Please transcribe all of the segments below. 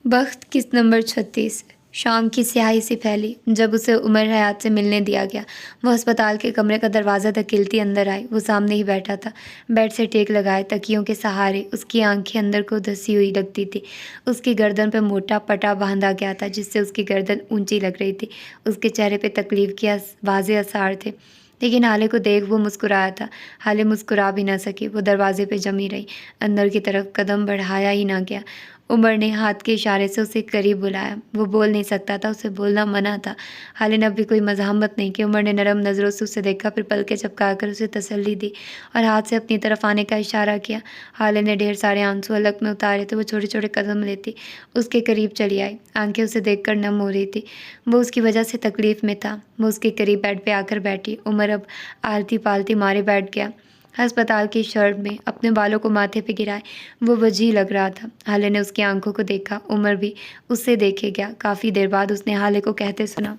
बख्त किस्त नंबर 36। शाम की स्याही सी फैली जब उसे उमर हयात से मिलने दिया गया। वो अस्पताल के कमरे का दरवाज़ा धकेलती अंदर आई। वो सामने ही बैठा था, बेड से टेक लगाए, तकियों के सहारे। उसकी आंखें अंदर को धसी हुई लगती थी। उसकी गर्दन पर मोटा पटा बांधा गया था जिससे उसकी गर्दन ऊंची लग रही थी। उसके चेहरे पे तकलीफ के वाज़े आसार थे, लेकिन हाले को देख वो मुस्कुराया था। हाले मुस्कुरा भी ना सकी। वो दरवाजे पे जमी रही, अंदर की तरफ कदम बढ़ाया ही ना गया। उमर ने हाथ के इशारे से उसे करीब बुलाया। वो बोल नहीं सकता था, उसे बोलना मना था। हाले ने अब भी कोई मज़ाहमत नहीं की। उमर ने नरम नज़रों से उसे देखा, फिर पलकें झपकाकर उसे तसल्ली दी और हाथ से अपनी तरफ आने का इशारा किया। हाले ने ढेर सारे आंसू अलग में उतारे थे। वो छोटे छोटे कदम लेती उसके करीब चली आई। आंखें उसे देखकर नम हो रही थी। वो उसकी वजह से तकलीफ़ में था। वो उसके करीब बेड पे आकर बैठी। उमर अब आलती पालती मारे बैठ गया, अस्पताल की शर्ट में अपने बालों को माथे पे गिराए। वो वजीह लग रहा था। हाले ने उसकी आंखों को देखा। उमर भी उससे देखे गया। काफ़ी देर बाद उसने हाले को कहते सुना,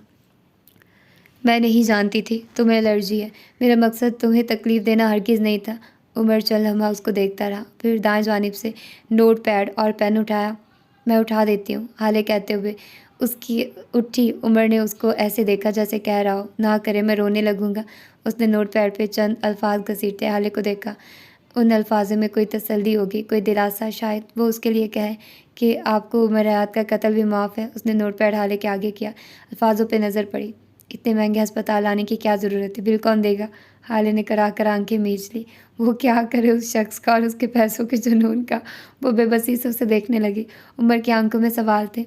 मैं नहीं जानती थी तुम्हें एलर्जी है। मेरा मकसद तुम्हें तकलीफ़ देना हरगिज़ नहीं था। उमर चल हमा उसको देखता रहा, फिर दाएं जानिब से नोट पैड और पेन उठाया। मैं उठा देती हूँ, हाले कहते हुए उसकी उठी। उमर ने उसको ऐसे देखा जैसे कह रहा हो, ना करे मैं रोने लगूंगा। उसने नोट पैड पे चंद अल्फाज घसीटते हाले को देखा। उन अल्फाजों में कोई तसल्ली होगी, कोई दिलासा। शायद वो उसके लिए कहे कि आपको उमर हयात का कत्ल भी माफ़ है। उसने नोट पैड हाले के आगे किया। अल्फाजों पे नज़र पड़ी। इतने महंगे अस्पताल आने की क्या ज़रूरत है, बिल कौन देगा? हाले ने करा कर आंखें मीच ली। वो क्या करे उस शख्स का और उसके पैसों के जुनून का। वो बेबसी से उसे देखने लगी। उमर की आंखों में सवाल थे।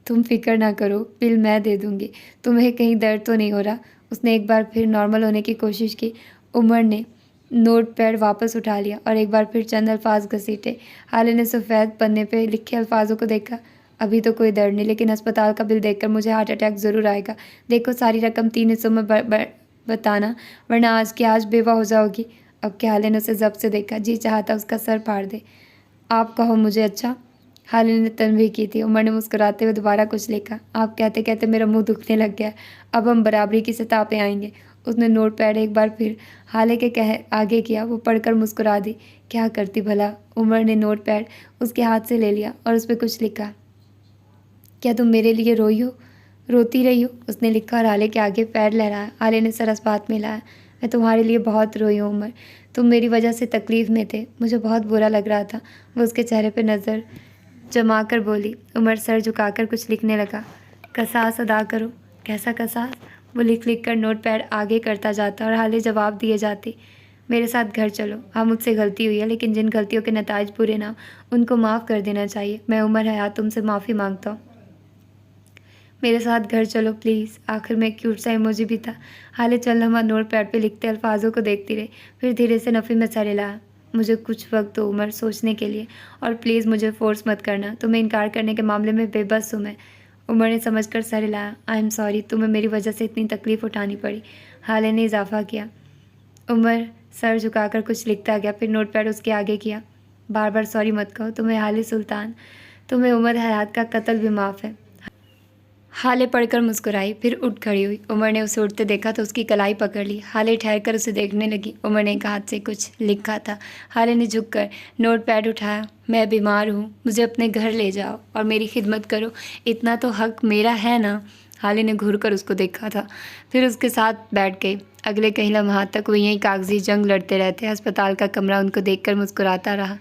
तुम फिक्र ना करो, बिल मैं दे दूँगी। तुम्हें कहीं दर्द तो नहीं हो रहा? उसने एक बार फिर नॉर्मल होने की कोशिश की। उमर ने नोट पैड वापस उठा लिया और एक बार फिर चंद अल्फाज घसीटे। हाले ने सफ़ेद पन्ने पे लिखे अल्फाजों को देखा। अभी तो कोई दर्द नहीं, लेकिन अस्पताल का बिल देखकर मुझे हार्ट अटैक ज़रूर आएगा। देखो, सारी रकम 3 हिस्सों में बताना, वरना आज की आज बेवा हो जाओगी। अब के हाले ने उसे जब्त से देखा। जी चाहता उसका सर फाड़ दे। आप कहो मुझे। अच्छा, हाले ने तनबीह की थी। उमर ने मुस्कुराते हुए दोबारा कुछ लिखा। आप कहते कहते मेरा मुंह दुखने लग गया। अब हम बराबरी की सतह पे आएंगे। उसने नोट पैड एक बार फिर हाले के कह आगे किया। वो पढ़कर मुस्कुरा दी। क्या करती भला? उमर ने नोट पैड उसके हाथ से ले लिया और उस पर कुछ लिखा। क्या तुम मेरे लिए रोई हो, रोती रही हो? उसने लिखा और हाले के आगे पैर लहराया। हाले ने सर अस्पात में लाया। मैं तुम्हारे लिए बहुत रोई हूँ उमर। तुम मेरी वजह से तकलीफ़ में थे, मुझे बहुत बुरा लग रहा था। वो उसके चेहरे पर नज़र जमा कर बोली। उमर सर झुकाकर कुछ लिखने लगा। कसास अदा करो। कैसा कसास? वो लिख लिख कर नोट पैड आगे करता जाता और हाले जवाब दिए जाते। मेरे साथ घर चलो। हाँ, मुझसे गलती हुई है, लेकिन जिन गलतियों के नताइज बुरे ना, उनको माफ़ कर देना चाहिए। मैं उमर हयात तुमसे माफ़ी मांगता हूँ। मेरे साथ घर चलो प्लीज़। आखिर में क्यूट सा इमोजी भी था। हाले चल हमा नोट पैड पे लिखते अल्फाजों को देखती रही, फिर धीरे से नफ़ी में सर हिलाया। मुझे कुछ वक्त दो उमर, सोचने के लिए, और प्लीज़ मुझे फोर्स मत करना। तुम्हें इनकार करने के मामले में बेबस हूँ मैं। उमर ने समझकर सर हिलाया। आई एम सॉरी, तुम्हें मेरी वजह से इतनी तकलीफ़ उठानी पड़ी। हाले ने इजाफा किया। उमर सर झुकाकर कुछ लिखता गया, फिर नोट पैड उसके आगे किया। बार बार सॉरी मत कहो। तुम्हें हाले सुल्तान, तुम्हें उमर हयात का कत्ल भी माफ़ है। हाले पढ़कर मुस्कुराई, फिर उठ खड़ी हुई। उमर ने उसे उठते देखा तो उसकी कलाई पकड़ ली। हाले ठहर कर उसे देखने लगी। उमर ने एक हाथ से कुछ लिखा था। हाले ने झुककर नोट पैड उठाया। मैं बीमार हूँ, मुझे अपने घर ले जाओ और मेरी खिदमत करो। इतना तो हक मेरा है ना? हाले ने घूर कर उसको देखा था, फिर उसके साथ बैठ गई। अगले कई लम्हात तक वो यहीं कागजी जंग लड़ते रहते। अस्पताल का कमरा उनको देखकर मुस्कुराता रहा।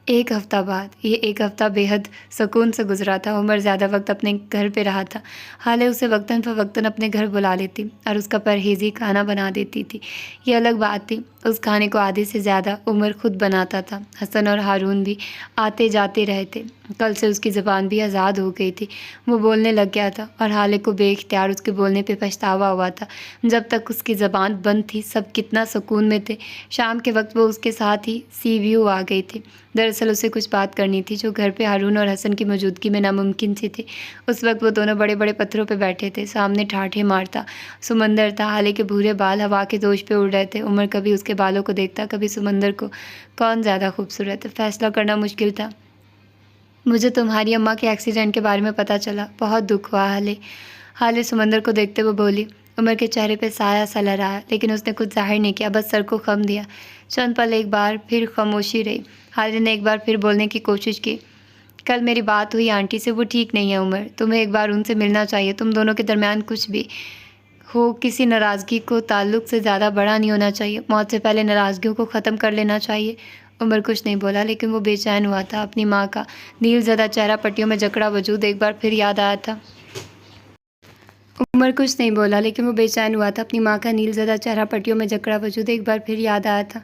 एक हफ़्ता बाद, ये एक हफ़्ता बेहद सुकून से गुजरा था। उमर ज़्यादा वक्त अपने घर पे रहा था। हाले उसे वक्तन फ़वक्तन अपने घर बुला लेती और उसका परहेज़ी खाना बना देती थी। ये अलग बात थी, उस खाने को आधे से ज़्यादा उमर खुद बनाता था। हसन और हारून भी आते जाते रहे थे। कल से उसकी ज़बान भी आज़ाद हो गई थी। वो बोलने लग गया था और हाले को बेख्तियार उसके बोलने पे पछतावा हुआ था। जब तक उसकी ज़बान बंद थी, सब कितना सुकून में थे। शाम के वक्त वो उसके साथ ही सी व्यू आ गई थी। दरअसल उसे कुछ बात करनी थी जो घर पे हारून और हसन की मौजूदगी में नामुमकिन सी थी। उस वक्त वो दोनों बड़े बड़े पत्थरों पे बैठे थे। सामने ठाठे मारता समंदर था। हाले के भूरे बाल हवा के दोष पे उड़ रहे थे। उमर कभी उसके बालों को देखता, कभी समंदर को। कौन ज़्यादा खूबसूरत? फैसला करना मुश्किल था। मुझे तुम्हारी अम्मा के एक्सीडेंट के बारे में पता चला, बहुत दुख हुआ हाले। हाले समंदर को देखते हुए बोली। उमर के चेहरे पे साया सा लहराया, लेकिन उसने कुछ जाहिर नहीं किया, बस सर को खम दिया। चंद पल एक बार फिर खामोशी रही। हाले ने एक बार फिर बोलने की कोशिश की। कल मेरी बात हुई आंटी से, वो ठीक नहीं है उमर, तुम्हें एक बार उनसे मिलना चाहिए। तुम दोनों के दरमियान कुछ भी हो, किसी नाराज़गी को ताल्लुक़ से ज़्यादा बड़ा नहीं होना चाहिए। मौत से पहले नाराज़गियों को ख़त्म कर लेना चाहिए। उमर कुछ नहीं बोला, लेकिन वो बेचैन हुआ था। अपनी माँ का नीलज़दा चेहरा पट्टियों में जकड़ा वजूद एक बार फिर याद आया था। उमर कुछ नहीं बोला, लेकिन वो बेचैन हुआ था। अपनी माँ का नीलज़दा चेहरा पट्टियों में जकड़ा वजूद एक बार फिर याद आया था।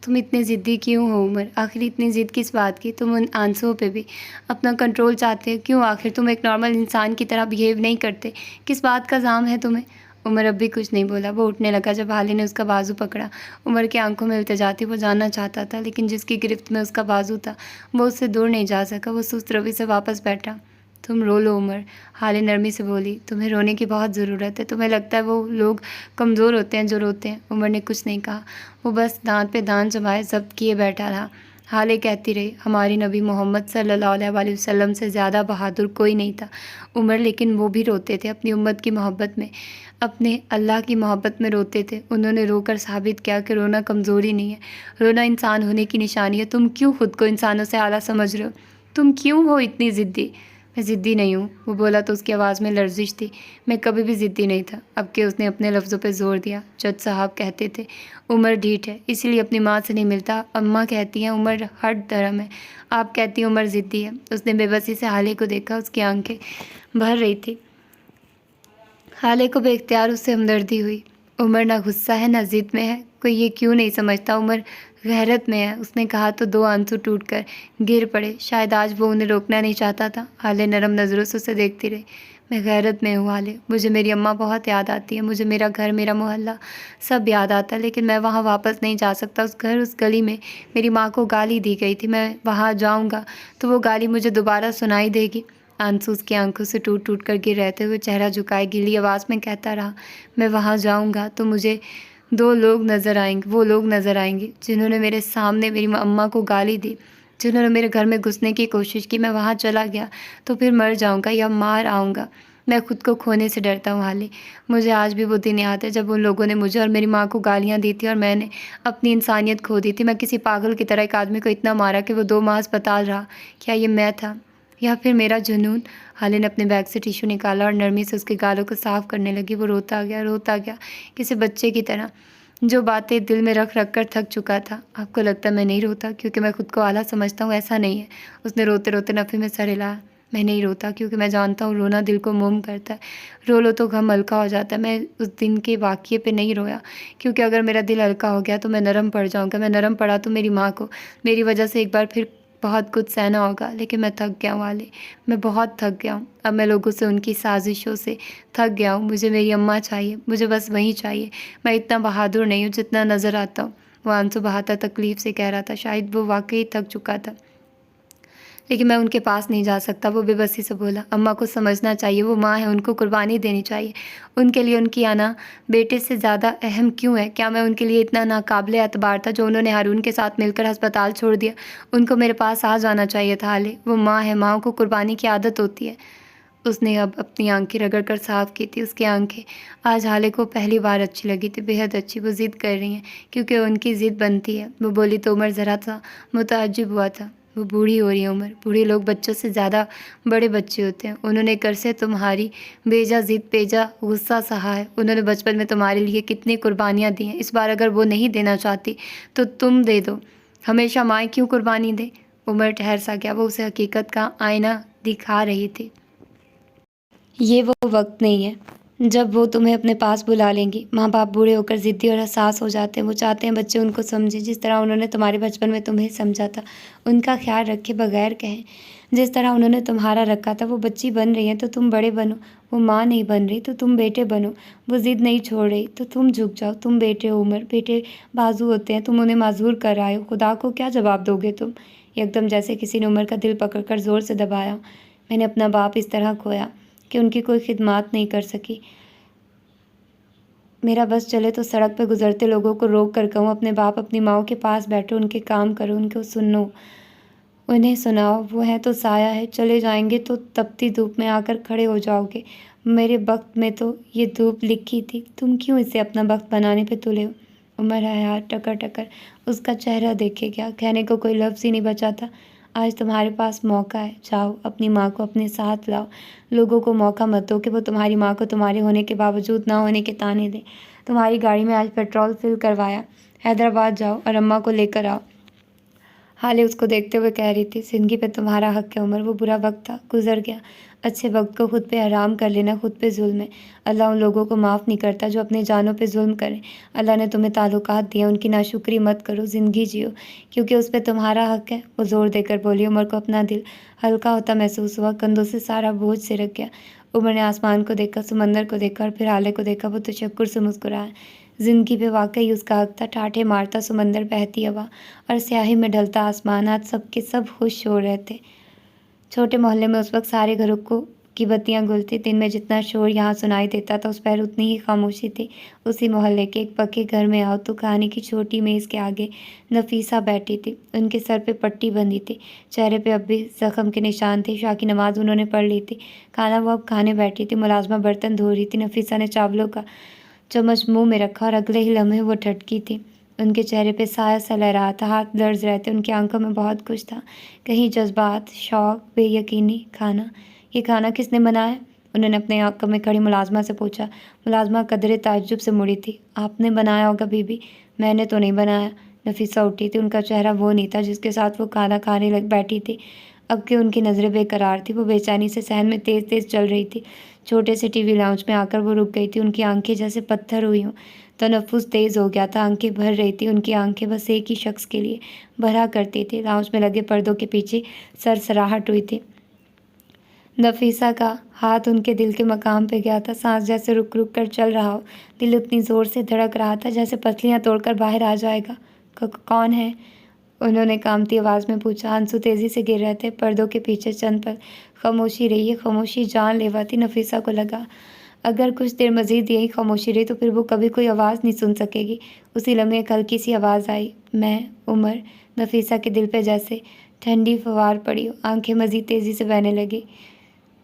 तुम इतने ज़िद्दी क्यों हो उमर? आखिर इतनी ज़िद किस बात की? तुम उन आंसुओं पे भी अपना कंट्रोल चाहते हो क्यों? आखिर तुम एक नॉर्मल इंसान की तरह बिहेव नहीं करते। किस बात का ज़ाम है तुम्हें? उमर अब भी कुछ नहीं बोला। वो उठने लगा जब हाली ने उसका बाजू पकड़ा। उमर की आंखों में इल्तिजा थी। वो जानना चाहता था, लेकिन जिसकी गिरफ्त में उसका बाजू था वो उससे दूर नहीं जा सका। वो सुस्त रवि से वापस बैठा। तुम रो लो उमर, हाली नरमी से बोली। तुम्हें रोने की बहुत ज़रूरत है। तुम्हें लगता है वो लोग कमज़ोर होते हैं जो रोते हैं। उमर ने कुछ नहीं कहा। वो बस दांत पे दांत जमाए ज़ब्त किए बैठा रहा। हाले कहती रही, हमारी नबी मोहम्मद सल्लल्लाहु अलैहि वसल्लम से ज़्यादा बहादुर कोई नहीं था उमर, लेकिन वो भी रोते थे अपनी उम्मत की मोहब्बत में, अपने अल्लाह की मोहब्बत में रोते थे। उन्होंने रोकर साबित किया कि रोना कमज़ोरी नहीं है, रोना इंसान होने की निशानी है। तुम क्यों खुद को इंसानों से आला समझ रहे हो? तुम क्यों हो इतनी ज़िद्दी? मैं ज़िद्दी नहीं हूँ, वो बोला तो उसकी आवाज़ में लर्जिश थी। मैं कभी भी ज़िद्दी नहीं था। अब के उसने अपने लफ्ज़ों पे ज़ोर दिया। जज साहब कहते थे उमर ढीठ है, इसलिए अपनी माँ से नहीं मिलता। अम्मा कहती हैं उमर हट धर्म है। आप कहती हैं उमर ज़िद्दी है। उसने बेबसी से हाले को देखा। उसकी आंखें भर रही थी। हाले को बेख्तियार उससे हमदर्दी हुई। उमर ना गुस्सा है ना ज़िद में है। कोई ये क्यों नहीं समझता उमर गैरत में है। उसने कहा तो दो आंसू टूटकर गिर पड़े। शायद आज वो उन्हें रोकना नहीं चाहता था। हाले नरम नज़रों से उसे देखती रही। मैं गैरत में हूँ हाले, मुझे मेरी अम्मा बहुत याद आती है। मुझे मेरा घर, मेरा मोहल्ला सब याद आता है, लेकिन मैं वहाँ वापस नहीं जा सकता। उस घर, उस गली में मेरी माँ को गाली दी गई थी। मैं वहाँ जाऊँगा तो वो गाली मुझे दोबारा सुनाई देगी। आंसू उसकी आंखों से टूट टूट कर गिर रहते हुए चेहरा झुकाए गीली आवाज़ में कहता रहा, मैं वहाँ जाऊँगा तो मुझे दो लोग नज़र आएंगे, वो लोग नज़र आएंगे जिन्होंने मेरे सामने मेरी अम्मा को गाली दी, जिन्होंने मेरे घर में घुसने की कोशिश की। मैं वहाँ चला गया तो फिर मर जाऊँगा या मार आऊँगा। मैं खुद को खोने से डरता हूँ हाली। मुझे आज भी वो दिन याद है जब उन लोगों ने मुझे और मेरी माँ को गालियाँ दी थी और मैंने अपनी इंसानियत खो दी थी। मैं किसी पागल की तरह एक आदमी को इतना मारा कि वो 2 माह अस्पताल रहा। क्या ये मैं था या फिर मेरा जुनून? हाले ने अपने बैग से टिश्यू निकाला और नरमी से उसके गालों को साफ करने लगी। वो रोता गया किसी बच्चे की तरह जो बातें दिल में रख रख कर थक चुका था। आपको लगता है मैं नहीं रोता क्योंकि मैं खुद को आला समझता हूँ? ऐसा नहीं है। उसने रोते रोते नफ़े में सर हिलाया। मैं नहीं रोता क्योंकि मैं जानता हूँ रोना दिल को मोम करता है। रो लो तो गम हल्का हो जाता है। मैं उस दिन के वाक़ये पे नहीं रोया क्योंकि अगर मेरा दिल हल्का हो गया तो मैं नरम पड़ जाऊँगा। मैं नरम पड़ा तो मेरी माँ को मेरी वजह से एक बार फिर बहुत कुछ सहना होगा। लेकिन मैं थक गया हूँ हाले, मैं बहुत थक गया हूँ। अब मैं लोगों से, उनकी साजिशों से थक गया हूँ। मुझे मेरी अम्मा चाहिए, मुझे बस वही चाहिए। मैं इतना बहादुर नहीं हूँ जितना नज़र आता हूँ। वो आंसू बहाता तकलीफ़ से कह रहा था। शायद वो वाकई थक चुका था, लेकिन मैं उनके पास नहीं जा सकता। वो बेबसी से बोला, अम्मा को समझना चाहिए, वो माँ है, उनको कुर्बानी देनी चाहिए। उनके लिए उनकी आना बेटे से ज़्यादा अहम क्यों है? क्या मैं उनके लिए इतना नाकाबिले एतबार था जो उन्होंने हारून के साथ मिलकर अस्पताल छोड़ दिया? उनको मेरे पास आ जाना चाहिए था हाले। वो माँ है, माँ को कुर्बानी की आदत होती है। उसने अब अपनी आंखें रगड़ कर साफ़ की थी। उसकी आंखें आज हाले को पहली बार अच्छी लगी थी, बेहद अच्छी। वो ज़िद कर रही हैं क्योंकि उनकी ज़िद बनती है। वो बोली तो उमर ज़रा सा मुतअज्जिब हुआ था। वो बूढ़ी हो रही है उमर, बूढ़े लोग बच्चों से ज़्यादा बड़े बच्चे होते हैं। उन्होंने कर से तुम्हारी बेजा ज़िद, बेजा गुस्सा सहा है। उन्होंने बचपन में तुम्हारे लिए कितनी कुर्बानियाँ दी हैं। इस बार अगर वो नहीं देना चाहती तो तुम दे दो। हमेशा माँ क्यों कुर्बानी दे? उमर ठहर सा गया। वो उसे हकीकत का आईना दिखा रही थी। ये वो वक्त नहीं है जब वो तुम्हें अपने पास बुला लेंगी। माँ बाप बूढ़े होकर ज़िद्दी और हसास हो जाते हैं। वो चाहते हैं बच्चे उनको समझें जिस तरह उन्होंने तुम्हारे बचपन में तुम्हें समझा था, उनका ख्याल रखे बगैर कहें। जिस तरह उन्होंने तुम्हारा रखा था। वो बच्ची बन रही है तो तुम बड़े बनो। वो माँ नहीं बन रही तो तुम बेटे बनो। वो ज़िद नहीं छोड़ रही तो तुम झुक जाओ। तुम बेटे हो उमर, बेटे बाजू होते हैं। तुम उन्हें माजूर कर आए हो। खुदा को क्या जवाब दोगे तुम? एकदम जैसे किसी ने उमर का दिल पकड़कर ज़ोर से दबाया। मैंने अपना बाप इस तरह खोया कि उनकी कोई खिदमत नहीं कर सकी। मेरा बस चले तो सड़क पर गुजरते लोगों को रोक कर कहूँ, अपने बाप अपनी माओ के पास बैठो, उनके काम करो, उनको सुनो, उन्हें सुनाओ। वो है तो साया है, चले जाएंगे तो तपती धूप में आकर खड़े हो जाओगे। मेरे वक्त में तो ये धूप लिखी थी, तुम क्यों इसे अपना वक्त बनाने पे तुले हो? उमर है यार, टकर टकर उसका चेहरा देखे क्या, कहने को कोई लफ्ज़ ही नहीं बचा था। आज तुम्हारे पास मौका है, जाओ अपनी माँ को अपने साथ लाओ। लोगों को मौका मत दो कि वो तुम्हारी माँ को तुम्हारे होने के बावजूद ना होने के ताने दें। तुम्हारी गाड़ी में आज पेट्रोल फिल करवाया, हैदराबाद जाओ और अम्मा को लेकर आओ। हाले उसको देखते हुए कह रही थी, ज़िंदगी पे तुम्हारा हक है उमर, वो बुरा वक्त था, गुजर गया। अच्छे वक्त को खुद पे हराम कर लेना खुद पे जुल्म है। अल्लाह उन लोगों को माफ़ नहीं करता जो अपनी जानों पे जुल्म करें। अल्लाह ने तुम्हें ताल्लुकात दिए, उनकी नाशुक्री मत करो, ज़िंदगी जियो क्योंकि उस पर तुम्हारा हक है। वो ज़ोर देकर बोली। उमर को अपना दिल हल्का होता महसूस हुआ, कंधों से सारा बोझ सिरक गया। उमर ने आसमान को देखा, समंदर को देखा और फिर हाले को देखा। वो तशक्कुर से मुस्कुराया। ज़िंदगी पे वाकई उसका हक था। ठाठे मारता समंदर, बहती हवा और स्याही में ढलता आसमान, आज सबके सब खुश हो रहे थे। छोटे मोहल्ले में उस वक्त सारे घरों को की बत्तियां गुल थी। दिन में जितना शोर यहाँ सुनाई देता था, उस पर उतनी ही खामोशी थी। उसी मोहल्ले के एक पक्के घर में आओ तो खाने की छोटी मेज़ के आगे नफीसा बैठी थी। उनके सर पे पट्टी बंधी थी, चेहरे पे अब भी जख्म के निशान थे। शाह की नमाज उन्होंने पढ़ ली थी। खाना वो अब खाने बैठी थी। मुलाजमा बर्तन धो रही थी। नफीसा ने चावलों का चम्मच मुंह में रखा और अगले ही लम्हे वो ठटकी थी। उनके चेहरे पे साया सा लहरा था, हाथ लर्ज रहे थे। उनकी आंखों में बहुत कुछ था, कहीं जज्बात, शौक, बेयकीनी। खाना, ये खाना किसने बनाया? उन्होंने अपने आंखों में खड़ी मुलाजमा से पूछा। मुलाजमा कदरे ताज्जुब से मुड़ी थी। आपने बनाया होगा बीबी, मैंने तो नहीं बनाया। नफीसा उठी थी। उनका चेहरा वो नहीं था जिसके साथ वो खाना खाने लग बैठी थी। अब कि उनकी नज़रें बेकरार थी। वो बेचैनी से सहन में तेज़ तेज़ चल रही थी। छोटे से टीवी लाउंज में आकर वो रुक गई थी। उनकी आंखें जैसे पत्थर हुई हों। तनफ्फुस तेज़ हो गया था, आंखें भर रही थी। उनकी आंखें बस एक ही शख्स के लिए भरा करती थी। लाउंज में लगे पर्दों के पीछे सरसराहट हुई थी। नफीसा का हाथ उनके दिल के मकाम पे गया था। सांस जैसे रुक रुक कर चल रहा हो। दिल उतनी ज़ोर से धड़क रहा था जैसे पसलियाँ तोड़कर बाहर आ जाएगा। कौन है? उन्होंने कामती आवाज़ में पूछा। आंसू तेज़ी से गिर रहे थे। पर्दों के पीछे चंद पल खामोशी रही। है खामोशी जानलेवा थी। नफीसा को लगा अगर कुछ देर मज़ीद यही खामोशी रही तो फिर वो कभी कोई आवाज़ नहीं सुन सकेगी। उसी लम्हे एक हल्की सी आवाज़ आई, मैं उमर। नफीसा के दिल पे जैसे ठंडी फवार पड़ी हो। आंखें मज़ीद तेज़ी से बहने लगी,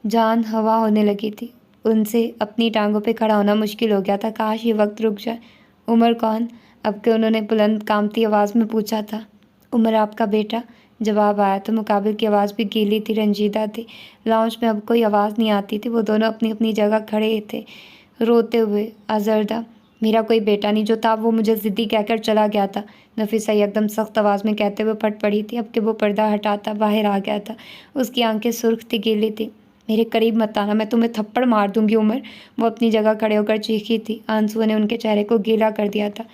जान हवा होने लगी थी। उनसे अपनी टांगों पे खड़ा होना मुश्किल हो गया था। काश ये वक्त रुक जाए। उमर कौन? अब के उन्होंने बुलंद कामती आवाज़ में पूछा था। उमर आपका बेटा। जवाब आया तो मुकाबिल की आवाज़ भी गीली थी, रंजीदा थी। लाउंज में अब कोई आवाज़ नहीं आती थी। वो दोनों अपनी अपनी जगह खड़े थे, रोते हुए आज़रदा। मेरा कोई बेटा नहीं, जो था वो मुझे ज़िद्दी कहकर चला गया था। नफीसा एकदम सख्त आवाज़ में कहते हुए फट पड़ी थी। अब कि वो पर्दा हटाता बाहर आ गया था। उसकी आंखें सुर्ख थी, गीली थी। मेरे करीब मत आना, मैं तुम्हें थप्पड़ मार दूंगी उमर। वो अपनी जगह खड़े होकर चीखी थी। आंसुओं ने उनके चेहरे को गीला कर दिया था।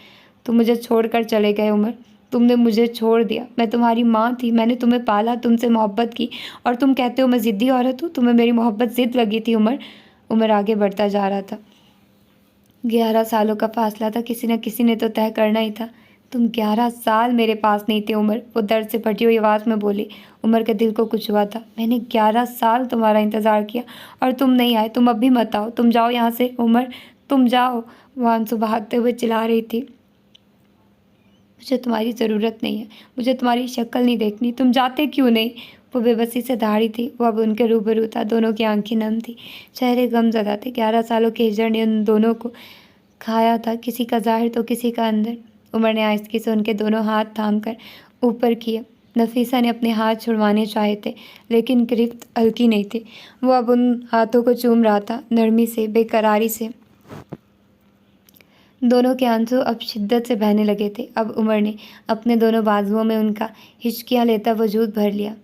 तुम मुझे छोड़कर चले गए उमर, तुमने मुझे छोड़ दिया। मैं तुम्हारी माँ थी, मैंने तुम्हें पाला, तुमसे मोहब्बत की, और तुम कहते हो मैं ज़िद्दी औरत हूँ। तुम्हें मेरी मोहब्बत ज़िद लगी थी उमर। उमर आगे बढ़ता जा रहा था। 11 सालों का फासला था, किसी न किसी ने तो तय करना ही था। तुम 11 साल मेरे पास नहीं थे उमर, वो दर्द से फटी हुई आवाज़ में बोली। उमर के दिल को कुछ हुआ था। मैंने 11 साल तुम्हारा इंतज़ार किया और तुम नहीं आए। तुम अब भी मत आओ, तुम जाओ यहाँ से उमर, तुम जाओ। वो आंसू बहाते हुए चिल्ला रही थी। मुझे तुम्हारी ज़रूरत नहीं है, मुझे तुम्हारी शक्ल नहीं देखनी, तुम जाते क्यों नहीं? वो बेबसी से दहाड़ी थी। वो अब उनके रूबरू था। दोनों की आंखें नम थी, चेहरे गमज़दा थे। 11 सालों के हिजड़ ने उन दोनों को खाया था, किसी का ज़ाहिर तो किसी का अंदर। उमर ने आहिस्ती से उनके दोनों हाथ थाम कर ऊपर किए। नफीसा ने अपने हाथ छुड़वाने चाहे थे, लेकिन गिरफ्त हल्की नहीं थी। वो अब उन हाथों को चूम रहा था, नरमी से, बेकरारी से। दोनों के आंसू अब शिद्दत से बहने लगे थे। अब उमर ने अपने दोनों बाजुओं में उनका हिचकियाँ लेता वजूद भर लिया।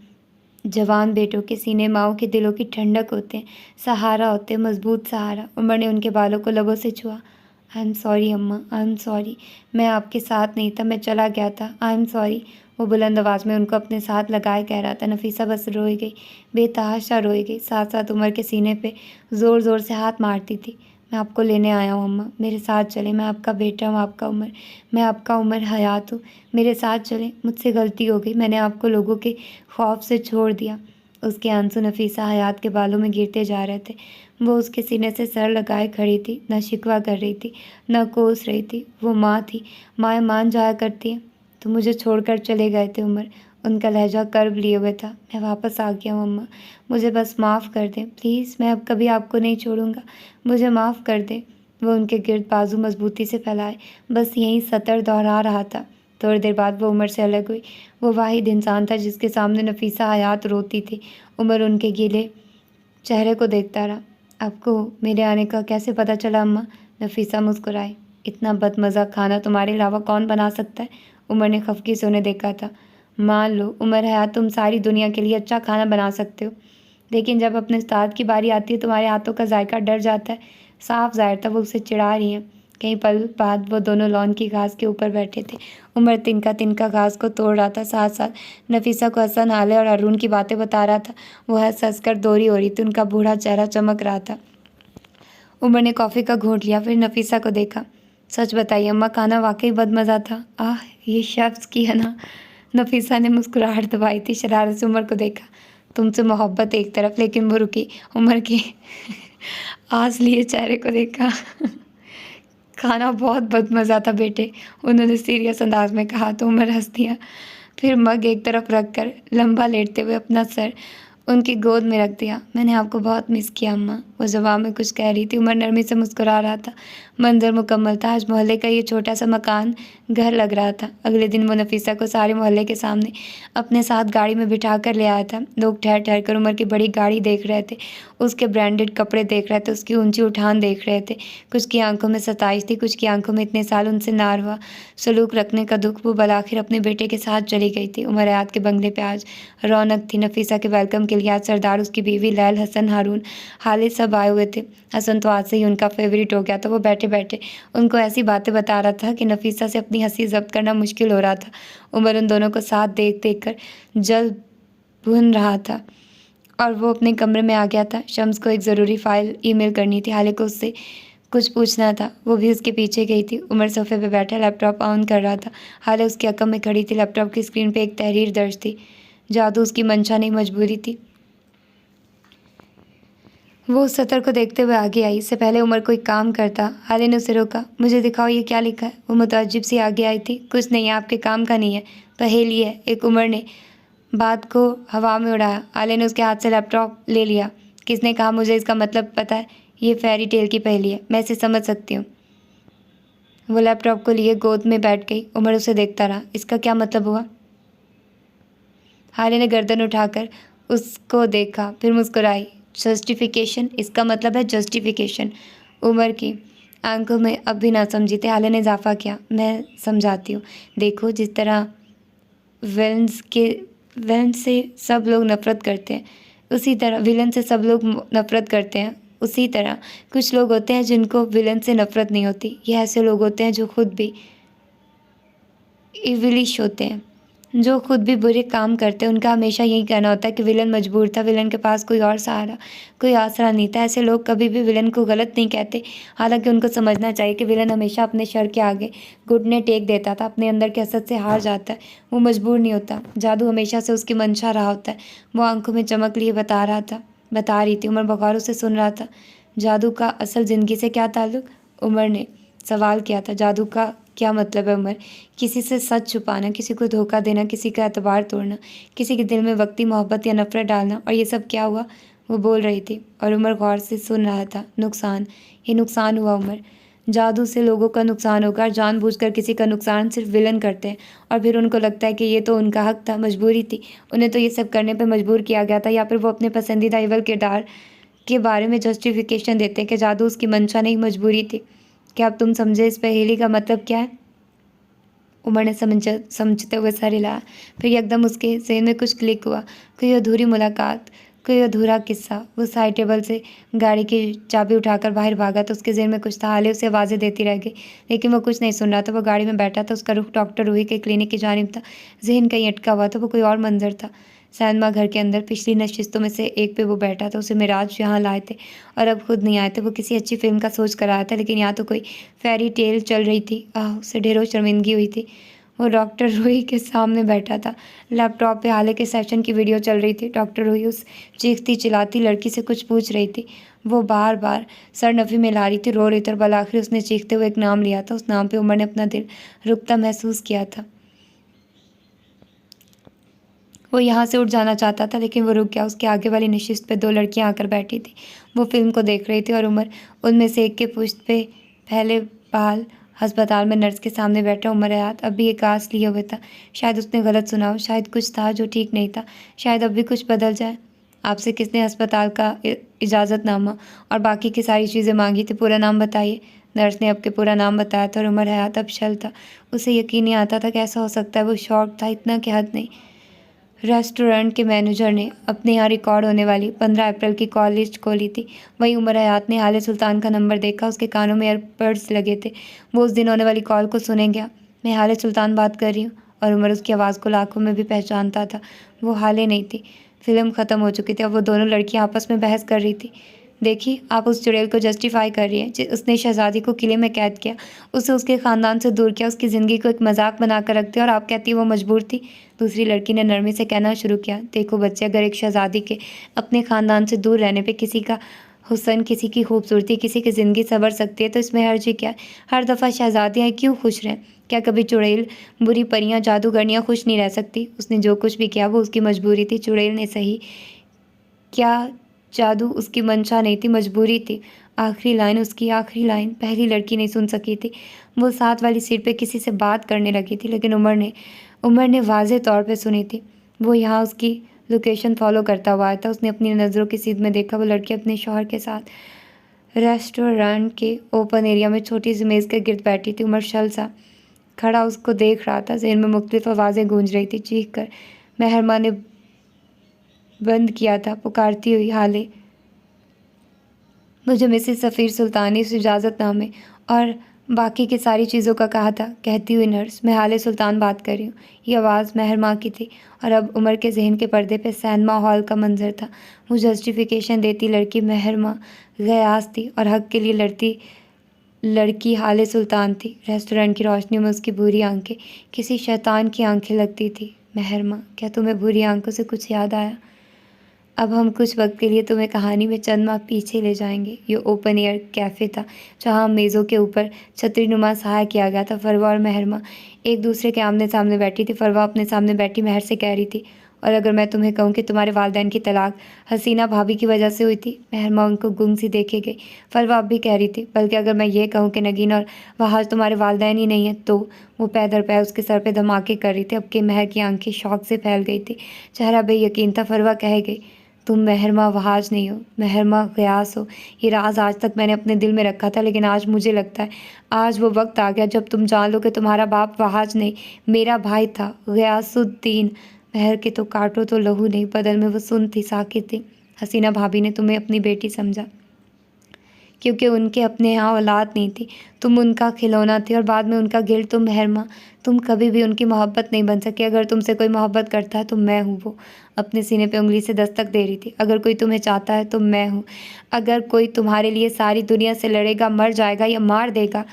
जवान बेटों के सीने माओं के दिलों की ठंडक होते हैं, सहारा होते हैं, मजबूत सहारा। उमर ने उनके बालों को लबों से छुआ। आई एम सॉरी अम्मा, आई एम सॉरी, मैं आपके साथ नहीं था, मैं चला गया था, आई एम सॉरी। वो बुलंद आवाज़ में उनको अपने साथ लगाए कह रहा था। नफीसा बस रोई गई, बेतहाशा रोई गई, साथ साथ उमर के सीने पे ज़ोर ज़ोर से हाथ मारती थी। मैं आपको लेने आया हूँ अम्मा, मेरे साथ चले, मैं आपका बेटा हूँ, आपका उमर, मैं आपका उमर हयात हूँ, मेरे साथ चले। मुझसे गलती हो गई, मैंने आपको लोगों के खौफ से छोड़ दिया। उसके आंसू नफीसा हयात के बालों में गिरते जा रहे थे। वो उसके सीने से सर लगाए खड़ी थी, न शिकवा कर रही थी, न कोस रही थी। वो माँ थी, माएँ मान जाया करती हैं। तो मुझे छोड़कर चले गए थे उमर। उनका लहजा कर्ब लिए हुए था। मैं वापस आ गया हूँ अम्मा, मुझे बस माफ़ कर दें प्लीज़, मैं अब कभी आपको नहीं छोड़ूंगा, मुझे माफ़ कर दें। वो उनके गिर्द बाजू मजबूती से फैलाए, बस यही सतर दोहरा रहा था। थोड़ी देर बाद वो उमर से अलग हुई। वो वाहिद इंसान था जिसके सामने नफीसा हयात रोती थी। उमर उनके गीले चेहरे को देखता रहा। आपको मेरे आने का कैसे पता चला अम्मा? नफीसा मुस्कुराई। इतना बदमज़ा खाना तुम्हारे अलावा कौन बना सकता है? उमर ने खफकी से उन्हें देखा था। मान लो उमर हयात तुम सारी दुनिया के लिए अच्छा खाना बना सकते हो, लेकिन जब अपने उस्ताद की बारी आती है तुम्हारे हाथों का जायका डर जाता है। साफ ज़ाहिर था वो उसे चिढ़ा रही हैं। कई पल बाद वो दोनों लॉन की घास के ऊपर बैठे थे। उमर तिनका तिनका घास को तोड़ रहा था, साथ साथ नफीसा को हसन, हाले और अरुण की बातें बता रहा था। वो हंस हंस कर दोहरी हो रही थी, उनका बूढ़ा चेहरा चमक रहा था। उमर ने कॉफ़ी का घूंट लिया, फिर नफीसा को देखा। सच बताइए अम्मा, खाना वाकई बदमज़ा था। आह, ये शख्स की है ना। नफीसा ने मुस्कुराहट दबाई थी, शरारत से उमर को देखा। तुमसे मोहब्बत एक तरफ, लेकिन वो रुकी। उमर के आस लिए चेहरे को देखा। खाना बहुत बदमज़ा था बेटे, उन्होंने सीरियस अंदाज में कहा तो उमर हंस दिया। फिर मग एक तरफ रख कर लंबा लेटते हुए अपना सर उनकी गोद में रख दिया। मैंने आपको बहुत मिस किया अम्मा। वो जवाब में कुछ कह रही थी। उमर नरमी से मुस्कुरा रहा था। मंजर मुकम्मल था। आज मोहल्ले का ये छोटा सा मकान घर लग रहा था। अगले दिन वो नफीसा को सारे मोहल्ले के सामने अपने साथ गाड़ी में बिठा कर ले आया था। लोग ठहर ठहर कर उमर की बड़ी गाड़ी देख रहे थे, उसके ब्रांडेड कपड़े देख रहे थे, उसकी ऊंची उठान देख रहे थे। कुछ की आंखों में सताइश थी, कुछ की आंखों में इतने साल उनसे नार हुआ सलूक रखने का दुख। वो बलाखिर अपने बेटे के साथ चली गई थी। उमर हयात के बंगले पे आज रौनक थी। नफीसा के वेलकम के लिए आज सरदार, उसकी बीवी लैल, हसन, हारून, हालिद सब आए हुए थे। हसन तो आज से ही उनका फेवरेट हो गया था। वो बैठे बैठे उनको ऐसी बातें बता रहा था कि नफीसा से अपनी हंसी जब्त करना मुश्किल हो रहा था। उमर उन दोनों को साथ देख देख कर जल भुन रहा था और वो अपने कमरे में आ गया था। शम्स को एक ज़रूरी फ़ाइल ईमेल करनी थी। हाले को उससे कुछ पूछना था, वो भी उसके पीछे गई थी। उमर सोफे पे बैठा लैपटॉप ऑन कर रहा था। हाले उसकी अकम में खड़ी थी। लैपटॉप की स्क्रीन पे एक तहरीर दर्ज थी। जादू उसकी मंशा नहीं, मजबूरी थी। वो उस सतर को देखते हुए आगे आई। इससे पहले उमर कोई काम करता, हाले ने उसे रोका। मुझे दिखाओ ये क्या लिखा है। वो मुतअज्जिब सी आगे आई थी। कुछ नहीं है, आपके काम का नहीं है, पहेली है। एक उमर ने बात को हवा में उड़ाया। आले ने उसके हाथ से लैपटॉप ले लिया। किसने कहा मुझे इसका मतलब पता है? ये फेरी टेल की पहेली है, मैं इसे समझ सकती हूँ। वो लैपटॉप को लिए गोद में बैठ गई। उमर उसे देखता रहा। इसका क्या मतलब हुआ? हाले ने गर्दन उठाकर उसको देखा, फिर मुस्कुराई। जस्टिफिकेशन, इसका मतलब है जस्टिफिकेशन। उमर की आंखों में अब भी ना समझी थे। हाले ने इजाफा किया, मैं समझाती हूँ। देखो, जिस तरह विलन से सब लोग नफ़रत करते हैं, उसी तरह विलन से सब लोग नफ़रत करते हैं, उसी तरह कुछ लोग होते हैं जिनको विलन से नफ़रत नहीं होती। ये ऐसे लोग होते हैं जो खुद भी इविलिश होते हैं, जो खुद भी बुरे काम करते हैं। उनका हमेशा यही कहना होता है कि विलन मजबूर था, विलन के पास कोई और सहारा, कोई आसरा नहीं था। ऐसे लोग कभी भी विलन को गलत नहीं कहते। हालांकि उनको समझना चाहिए कि विलन हमेशा अपने शर के आगे घुटने टेक देता था, अपने अंदर के हसद से हार जाता है। वो मजबूर नहीं होता। जादू हमेशा से उसकी मंशा रहा होता है। वो आंखों में चमक लिए बता रही थी। उमर बगौर उसे सुन रहा था। जादू का असल ज़िंदगी से क्या ताल्लुक़? उमर ने सवाल किया था। जादू का क्या मतलब है उमर? किसी से सच छुपाना, किसी को धोखा देना, किसी का एतबार तोड़ना, किसी के दिल में वक्ती मोहब्बत या नफ़रत डालना। और ये सब क्या हुआ? वो बोल रही थी और उमर गौर से सुन रहा था। नुकसान, ये नुकसान हुआ उमर। जादू से लोगों का नुकसान होगा। जानबूझकर किसी का नुकसान सिर्फ विलन करते हैं और फिर उनको लगता है कि ये तो उनका हक था, मजबूरी थी, उन्हें तो ये सब करने पर मजबूर किया गया था। या फिर वो अपने पसंदीदा इवल किरदार के बारे में जस्टिफिकेशन देते हैं कि जादू उसकी मंशा नहीं, मजबूरी थी। क्या अब तुम समझे इस पहेली का मतलब क्या है? उमर ने समझते हुए सर हिलाया। फिर एकदम उसके ज़हन में कुछ क्लिक हुआ। कोई अधूरी मुलाकात, कोई अधूरा किस्सा। वो साइड टेबल से गाड़ी की चाबी उठाकर बाहर भागा तो उसके ज़हन में कुछ था। हाले उसे आवाज़ें देती रह गई, लेकिन वो कुछ नहीं सुन रहा था। वो गाड़ी में बैठा था। उसका रुख डॉक्टर रूही के क्लिनिक की जानिब था। जहन कहीं अटका हुआ था। वो कोई और मंजर था। सैनमा घर के अंदर पिछली नशिस्तों में से एक पे वो बैठा था। उसे मिराज यहाँ लाए थे और अब खुद नहीं आए थे। वो किसी अच्छी फिल्म का सोच कर आया था, लेकिन यहाँ तो कोई फेरी टेल चल रही थी। आह, उसे ढेरों शर्मिंदगी हुई थी। वो डॉक्टर रूही के सामने बैठा था। लैपटॉप पे हाले के सेशन की वीडियो चल रही थी। डॉक्टर रूही उस चीखती चिल्लाती लड़की से कुछ पूछ रही थी। वो बार बार सर नफ़ी में ला रही थी, रो रही थी और बलाखिर उसने चीखते हुए एक नाम लिया था। उस नाम पे उमर ने अपना दिल रुकता महसूस किया था। वो यहाँ से उठ जाना चाहता था, लेकिन वो रुक गया। उसके आगे वाली नशिस्त पे दो लड़कियाँ आकर बैठी थी। वो फिल्म को देख रही थी और उमर उनमें से एक के पुश्त पे फैले बाल अस्पताल में नर्स के सामने बैठा उमर हयात अब भी एक आस लिए हुए था। शायद उसने गलत सुना हो, शायद कुछ था जो ठीक नहीं था, शायद अब भी कुछ बदल जाए। आपसे किसने अस्पताल का इजाज़तनामा और बाकी की सारी चीज़ें मांगी थी? पूरा नाम बताइए। नर्स ने अब के पूरा नाम बताया था और उमर हयात अब शल था। उसे यकीन नहीं आता था कैसा हो सकता है। वो शॉक था, इतना कि हद नहीं। रेस्टोरेंट के मैनेजर ने अपने यहाँ रिकॉर्ड होने वाली 15 अप्रैल की कॉल लिस्ट खोली थी। वहीं उमर हयात ने हाले सुल्तान का नंबर देखा। उसके कानों में एयरबड्स लगे थे। वो उस दिन होने वाली कॉल को सुने गया। मैं हाले सुल्तान बात कर रही हूँ। और उमर उसकी आवाज़ को लाखों में भी पहचानता था। वो हाले नहीं थी। फिल्म ख़त्म हो चुकी थी। अब वो दोनों लड़कियाँ आपस में बहस कर रही थी। देखिए, आप उस चुड़ैल को जस्टिफाई कर रही हैं। उसने शहजादी को किले में कैद किया, उसे उसके ख़ानदान से दूर किया, उसकी ज़िंदगी को एक मजाक बनाकर रख दिया और आप कहती हैं वो मजबूर थी। दूसरी लड़की ने नरमी से कहना शुरू किया, देखो बच्चे, अगर एक शहजादी के अपने ख़ानदान से दूर रहने पे किसी का हुस्न, किसी की खूबसूरती, किसी की ज़िंदगी संवर सकती है तो इसमें हर्ज क्या है? हर दफ़ा शहजादियाँ क्यों खुश रहें? क्या कभी चुड़ैल, बुरी परियाँ, जादूगरनियाँ खुश नहीं रह सकती? उसने जो कुछ भी किया वो उसकी मजबूरी थी। चुड़ैल ने सही क्या, जादू उसकी मंशा नहीं थी, मजबूरी थी। आखिरी लाइन, उसकी आखिरी लाइन पहली लड़की नहीं सुन सकी थी। वो साथ वाली सीट पे किसी से बात करने लगी थी, लेकिन उमर ने वाज़ेह तौर पे सुनी थी। वो यहाँ उसकी लोकेशन फॉलो करता हुआ आया था। उसने अपनी नज़रों की सीध में देखा, वो लड़की अपने शौहर के साथ रेस्टोरेंट के ओपन एरिया में छोटी सी मेज़ के गिर्द बैठी थी। उमर शल सा खड़ा उसको देख रहा था। ज़हन में मुख्तलिफ आवाज़ें गूंज रही थी। चीख कर मेहरमा ने बंद किया था, पुकारती हुई, हाले, मुझे मिसेस सफ़ीर सुल्तानी से इजाज़तनामे और बाकी की सारी चीज़ों का कहा था। कहती हुई नर्स, मैं हाले सुल्तान बात कर रही हूँ। ये आवाज़ मेहरमा की थी और अब उमर के जहन के पर्दे पे सैनमा हॉल का मंजर था। वो जस्टिफिकेशन देती लड़की मेहरमा गयास थी और हक के लिए लड़ती लड़की हाले सुल्तान थी। रेस्टोरेंट की रोशनी में उसकी बुरी आंखें किसी शैतान की आंखें लगती थी। मेहरमा, क्या तुम्हें बुरी आंखों से कुछ याद आया? अब हम कुछ वक्त के लिए तुम्हें कहानी में चंद माह पीछे ले जाएंगे। ये ओपन एयर कैफ़े था जहाँ मेज़ों के ऊपर छतरीनुमा सहाय किया गया था। फरवा और मेहरमा एक दूसरे के आमने सामने बैठी थी। फरवा अपने सामने बैठी महर से कह रही थी, और अगर मैं तुम्हें कहूँ कि तुम्हारे वालिदैन की तलाक हसीना भाभी की वजह से हुई थी? मेहरमा उनको गुंग सी देखे गई। फरवा अब भी कह रही थी, बल्कि अगर मैं ये कहूँ कि नगीन और वहाज तुम्हारे वालिदैन ही नहीं है तो? वो पैर दर पैर उसके सर पे धमाके कर रही थी। अब के महर की आंखें शौक से फैल गई थी, चेहरा बेयकीन था। फरवा कह गई, तुम मेहरमा वहाज नहीं हो, मेहरमा गयास हो। ये राज आज तक मैंने अपने दिल में रखा था, लेकिन आज मुझे लगता है आज वो वक्त आ गया जब तुम जान लो कि तुम्हारा बाप वहाज नहीं, मेरा भाई था, गयासुद्दीन। महर के तो काटो तो लहू नहीं, बदल में वो सुन थी, साकित थी। हसीना भाभी ने तुम्हें अपनी बेटी समझा क्योंकि उनके अपने यहाँ औलाद नहीं थी। तुम उनका खिलौना थी और बाद में उनका गिल्ड। तुम मेहरमा, तुम कभी भी उनकी मोहब्बत नहीं बन सके। अगर तुमसे कोई मोहब्बत करता है तो मैं हूँ वो। अपने सीने पे उंगली से दस्तक दे रही थी। अगर कोई तुम्हें चाहता है तो मैं हूँ। अगर कोई तुम्हारे लिए सारी दुनिया से लड़ेगा, मर जाएगा या मार देगा,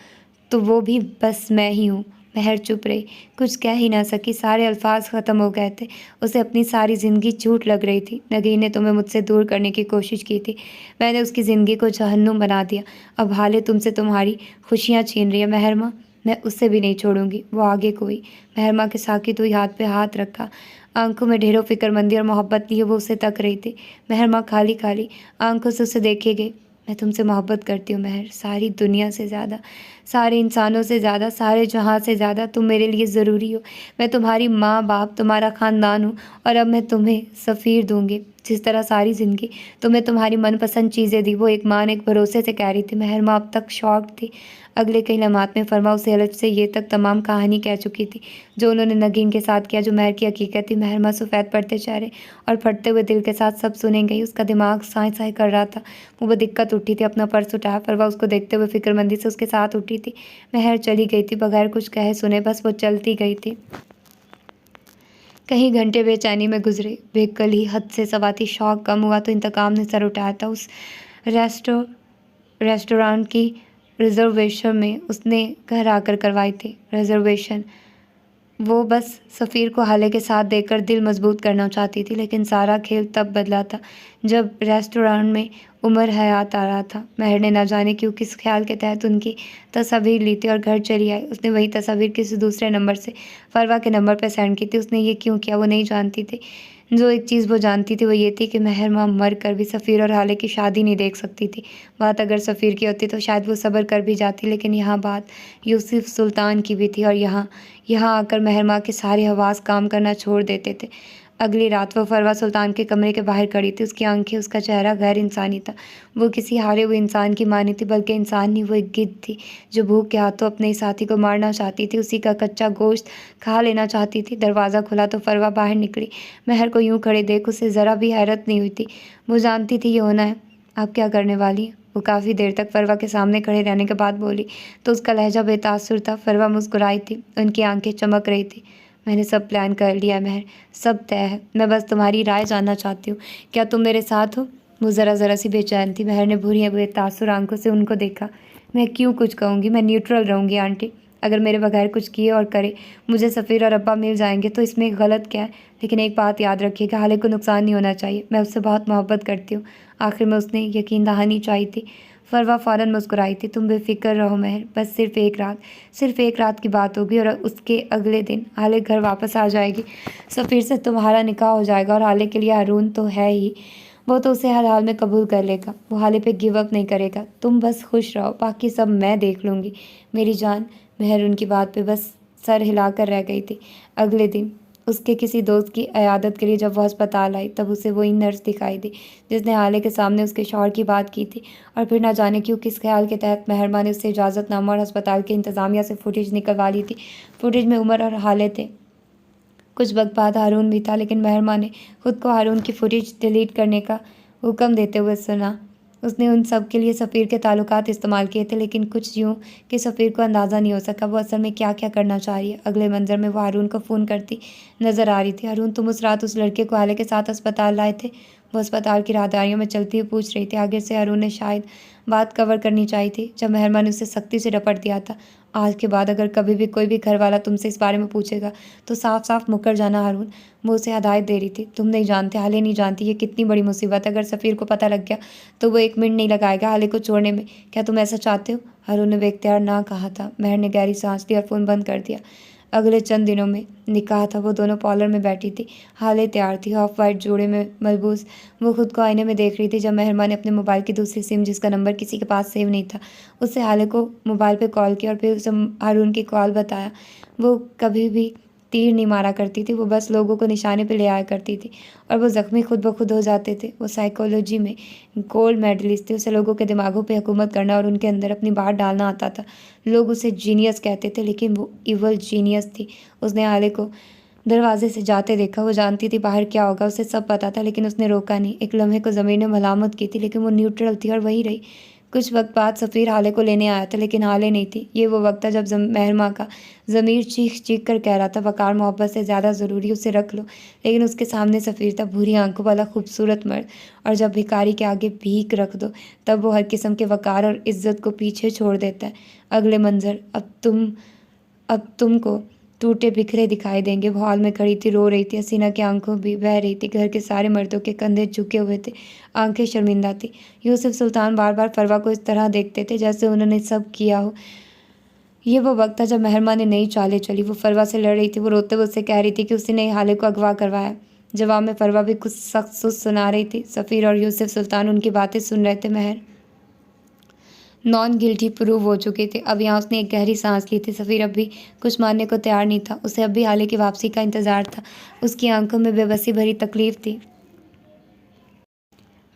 तो वो भी बस मैं ही हूँ। महर चुप रही, कुछ कह ही ना सकी। सारे अल्फाज ख़त्म हो गए थे। उसे अपनी सारी ज़िंदगी झूठ लग रही थी। नगीन ने तुम्हें मुझसे दूर करने की कोशिश की थी, मैंने उसकी ज़िंदगी को जहन्नुम बना दिया। अब हाले तुमसे तुम्हारी खुशियाँ छीन रही है। मेहरमा, मैं उससे भी नहीं छोड़ूंगी। वो आगे कोई मेहरमा के साकित हुई हाथ पे हाथ रखा, आंखों में ढेरों फिक्रमंदी और मोहब्बत लिए वो उसे तक रही थी। मेहरमा खाली खाली आंखों से उसे देखे गई। मैं तुमसे मोहब्बत करती हूँ महर, सारी दुनिया से ज़्यादा, सारे इंसानों से ज़्यादा, सारे जहाँ से ज़्यादा। तुम मेरे लिए ज़रूरी हो। मैं तुम्हारी माँ बाप, तुम्हारा ख़ानदान हूँ और अब मैं तुम्हें सफ़ीर दूँगी। जिस तरह सारी ज़िंदगी तुम्हें तुम्हारी मनपसंद चीज़ें दी। वो एक माँ ने एक भरोसे से कह रही थी। मेहरमा अब तक शॉक्ड थी। अगले कई लम्हात में फरमा उसे अलग से ये तक तमाम कहानी कह चुकी थी जो उन्होंने नगीन के साथ किया, जो महर की हकीकत थी। मेहरमा सफ़ेद पड़ते चेहरे और फटते हुए दिल के साथ सब सुने गई। उसका दिमाग साए साए कर रहा था। वो दिक्कत उठी थी। अपना पर्स उठाया। फरवा उसको देखते हुए फिक्रमंदी से उसके साथ उठी थी। महर चली गई थी बगैर कुछ कहे सुने, बस वो चलती गई थी। कई घंटे बेचैनी में गुजरे। बेकल ही हद से सवा थी। शौक कम हुआ तो इंतकाम ने सर उठाया था। उस रेस्टोरेंट की रिजर्वेशन में उसने घर आकर करवाई थी। रिजर्वेशन वो बस सफ़ीर को हाले के साथ देखकर दिल मजबूत करना चाहती थी, लेकिन सारा खेल तब बदला था जब रेस्टोरेंट में उमर हयात आ रहा था। महर ने ना जाने क्यों किस ख्याल के तहत उनकी तस्वीर ली थी और घर चली आई। उसने वही तस्वीर किसी दूसरे नंबर से फरवा के नंबर पर सेंड की थी। उसने ये क्यों किया वो नहीं जानती थी। जो एक चीज़ वो जानती थी वो ये थी कि महरमा मर कर भी सफ़ीर और हाले की शादी नहीं देख सकती थी। बात अगर सफ़ीर की होती तो शायद वो सब्र कर भी जाती, लेकिन यहाँ बात यूसुफ सुल्तान की भी थी और यहाँ यहाँ आकर महरमा के सारे हवास काम करना छोड़ देते थे। अगली रात वो फरवा सुल्तान के कमरे के बाहर खड़ी थी। उसकी आंखें, उसका चेहरा गैर इंसानी था। वो किसी हारे हुए इंसान की माँ नहीं थी, बल्कि इंसान नहीं, वो एक गिद्ध थी जो भूख के हाथों अपने ही साथी को मारना चाहती थी, उसी का कच्चा गोश्त खा लेना चाहती थी। दरवाज़ा खुला तो फरवा बाहर निकली। महर को यूं खड़े देख उसे ज़रा भी हैरत नहीं हुई थी। वो जानती थी ये होना है। आप क्या करने वाली हैं? वो काफ़ी देर तक फरवा के सामने खड़े रहने के बाद बोली तो उसका लहजा बेतासुर था। फरवा मुस्कुराई थी, उनकी आंखें चमक रही थी। मैंने सब प्लान कर लिया है महर, सब तय है। मैं बस तुम्हारी राय जानना चाहती हूँ, क्या तुम मेरे साथ हो? वो ज़रा सी बेचैन थी। महर ने भूरी बेतासुर आंखों से उनको देखा। मैं क्यों कुछ कहूँगी? मैं न्यूट्रल रहूँगी आंटी। अगर मेरे बगैर कुछ किए और करे मुझे सफ़ीर और अब्बा मिल जाएंगे तो इसमें गलत क्या है? लेकिन एक बात याद रखिएगा, हाले को नुकसान नहीं होना चाहिए। मैं उससे बहुत मोहब्बत करती हूँ। आखिर में उसने यकीन दहानी चाहिए थी। फरवा फ़ौरन मुस्कुराई थी। तुम बेफिक्र रहो महर, बस सिर्फ एक रात की बात होगी और उसके अगले दिन हाले घर वापस आ जाएगी। सफ़ीर से तुम्हारा निकाह हो जाएगा और हाले के लिए हारून तो है ही, वो तो उसे हर हाल में कबूल कर लेगा। वो हाले पे गिव अप नहीं करेगा। तुम बस खुश रहो, बाकी सब मैं देख लूँगी मेरी जान। महर उनकी बात पे बस सर हिलाकर रह गई थी। अगले दिन उसके किसी दोस्त की इयादत के लिए जब वो अस्पताल आई तब उसे वही नर्स दिखाई दी जिसने हाले के सामने उसके शौहर की बात की थी। और फिर ना जाने क्यों किस ख्याल के तहत महरमा ने उससे इजाज़तनामा और अस्पताल के इंतज़ामिया से फुटेज निकलवा ली थी। फुटेज में उमर और हाले थे। कुछ वक्त बाद हारून भी था, लेकिन महरमा ने खुद को हारून की फुटेज डिलीट करने का हुक्म देते हुए सुना। उसने उन सब के लिए सफ़ीर के ताल्लुकात इस्तेमाल किए थे, लेकिन कुछ यूँ कि सफ़ीर को अंदाज़ा नहीं हो सका वो असल में क्या क्या करना चाह रही है। अगले मंजर में वो हारून को फ़ोन करती नज़र आ रही थी। हारून, तुम उस रात उस लड़के को हाले के साथ अस्पताल लाए थे? वो अस्पताल की राहदारियों में चलती हुई पूछ रही थी। आगे से हारून ने शायद बात कवर करनी चाहिए थी जब महरमा ने उसे सख्ती से रपट दिया था। आज के बाद अगर कभी भी कोई भी घर वाला तुमसे इस बारे में पूछेगा तो साफ साफ मुकर जाना हारून। वो उसे हदायत दे रही थी। तुम नहीं जानते, हाले नहीं जानती ये कितनी बड़ी मुसीबत है। अगर सफ़ीर को पता लग गया तो वो 1 मिनट नहीं लगाएगा हाले को छोड़ने में। क्या तुम ऐसा चाहते हो? हारून ने बेख्तियार ना कहा था। महर ने गहरी सांस ली और फ़ोन बंद कर दिया। अगले चंद दिनों में निकाह था। वो दोनों पार्लर में बैठी थी। हाले तैयार थी, ऑफ वाइट जोड़े में मलबूस। वो खुद को आईने में देख रही थी जब महरमा ने अपने मोबाइल की दूसरी सिम, जिसका नंबर किसी के पास सेव नहीं था, उससे हाले को मोबाइल पे कॉल किया और फिर उसे हारून की कॉल बताया। वो कभी भी तीर नहीं मारा करती थी, वो बस लोगों को निशाने पे ले आया करती थी और वो ज़ख्मी खुद ब खुद हो जाते थे। वो साइकोलॉजी में गोल्ड मेडलिस्ट थी। उसे लोगों के दिमागों पे हुकूमत करना और उनके अंदर अपनी बात डालना आता था। लोग उसे जीनियस कहते थे, लेकिन वो इवल जीनियस थी। उसने हाले को दरवाजे से जाते देखा। वो जानती थी बाहर क्या होगा, उसे सब पता था, लेकिन उसने रोका नहीं। एक लम्हे को ज़मीर ने मलामत की थी, लेकिन वो न्यूट्रल थी और वही रही। कुछ वक्त बाद सफ़ीर हाले को लेने आया था, लेकिन हाले नहीं थी। ये वो वक्त था जब महरमा का ज़मीर चीख चीख कर कह रहा था, वकार मोहब्बत से ज़्यादा ज़रूरी, उसे रख लो। लेकिन उसके सामने सफ़ीर था, भूरी आंखों वाला खूबसूरत मर्द। और जब भिखारी के आगे भीख रख दो तब वो हर किस्म के वकार और इज्जत को पीछे छोड़ देता है। अगले मंजर, अब तुमको टूटे बिखरे दिखाई देंगे। वो हॉल में खड़ी थी, रो रही थी। हसीना की आंखों भी बह रही थी। घर के सारे मर्दों के कंधे झुके हुए थे, आंखें शर्मिंदा थी। यूसुफ सुल्तान बार बार फरवा को इस तरह देखते थे जैसे उन्होंने सब किया हो। ये वो वक्त था जब महरमा ने नई चालें चली। वो फरवा से लड़ रही थी। वो रोते हुए उससे कह रही थी कि उसने हाले को अगवा करवाया। जवाब में फरवा भी कुछ सख्त सुना रही थी। सफ़ीर और यूसुफ सुल्तान उनकी बातें सुन रहे थे। महर नॉन गिल्टी प्रूव हो चुके थे। अब यहाँ उसने एक गहरी सांस ली थी। सफ़ीर अब भी कुछ मानने को तैयार नहीं था। उसे अब भी हाले की वापसी का इंतज़ार था। उसकी आंखों में बेबसी भरी तकलीफ थी।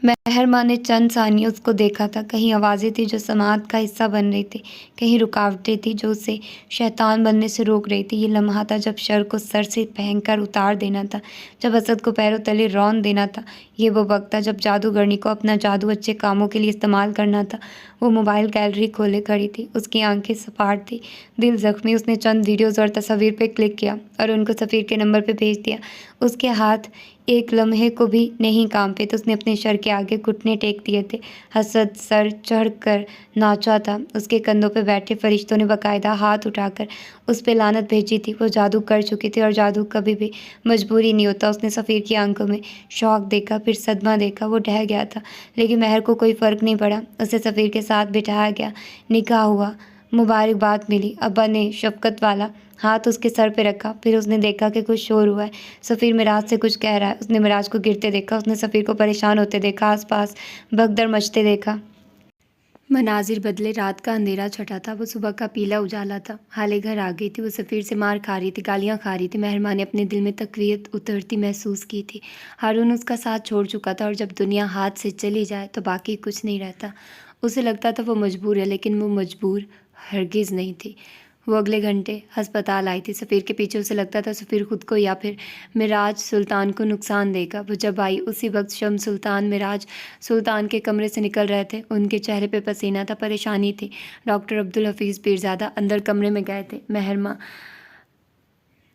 महरमा ने चंद सानियों उसको देखा था। कहीं आवाज़ें थी जो समाअत का हिस्सा बन रही थी, कहीं रुकावटें थी जो उसे शैतान बनने से रोक रही थी। ये लम्हा था जब शर को सर से फेंक उतार देना था, जब असद को पैरों तले रौंद देना था। ये वो वक्त था जब जादूगरनी को अपना जादू अच्छे कामों के लिए इस्तेमाल करना था। वो मोबाइल गैलरी खोले खड़ी थी। उसकी आंखें सपाट थी, दिल ज़ख्मी। उसने चंद वीडियोज़ और तस्वीर पे क्लिक किया और उनको सफ़ीर के नंबर पे भेज दिया। उसके हाथ एक लम्हे को भी नहीं कांपे तो उसने अपने शर के आगे घुटने टेक दिए थे। हसद सर चढ़ कर नाचा था। उसके कंधों पे बैठे फरिश्तों ने बाकायदा हाथ उठाकर उस पे लानत भेजी थी। वो जादू कर चुकी थी और जादू कभी भी मजबूरी नहीं होता। उसने सफ़ीर की आंखों में शौक देखा, फिर सदमा देखा। वो ढह गया था, लेकिन महर को कोई फ़र्क नहीं पड़ा। उसे सफ़ीर के साथ बिठाया गया, निकाह हुआ। मुबारकबाद मिली। अब्बा ने शफ़क़त वाला हाथ उसके सर पे रखा। फिर उसने देखा कि कुछ शोर हुआ है। सफ़ीर मिराज से कुछ कह रहा है। उसने मिराज को गिरते देखा। उसने सफ़ीर को परेशान होते देखा, आसपास भगदड़ मचते देखा। मनाजिर बदले, रात का अंधेरा छटा था, वो सुबह का पीला उजाला था। हाले घर आ गई थी। वो सफ़ीर से मार खा रही थी, गालियाँ खा रही थी। महरमा ने अपने दिल में तकवीयत उतरती महसूस की थी। हारून उसका साथ छोड़ चुका था, और जब दुनिया हाथ से चली जाए तो बाकी कुछ नहीं रहता। उसे लगता था वो मजबूर है, लेकिन वो मजबूर हरगिज़ नहीं थी। वो अगले घंटे अस्पताल आई थी। सफ़ीर के पीछे उसे लगता था सफ़ीर खुद को या फिर मिराज सुल्तान को नुकसान देगा। वो जब आई उसी वक्त शम्स सुल्तान मिराज सुल्तान के कमरे से निकल रहे थे। उनके चेहरे पे पसीना था, परेशानी थी। डॉक्टर अब्दुल हफीज़ पीरज़ादा अंदर कमरे में गए थे। महरमा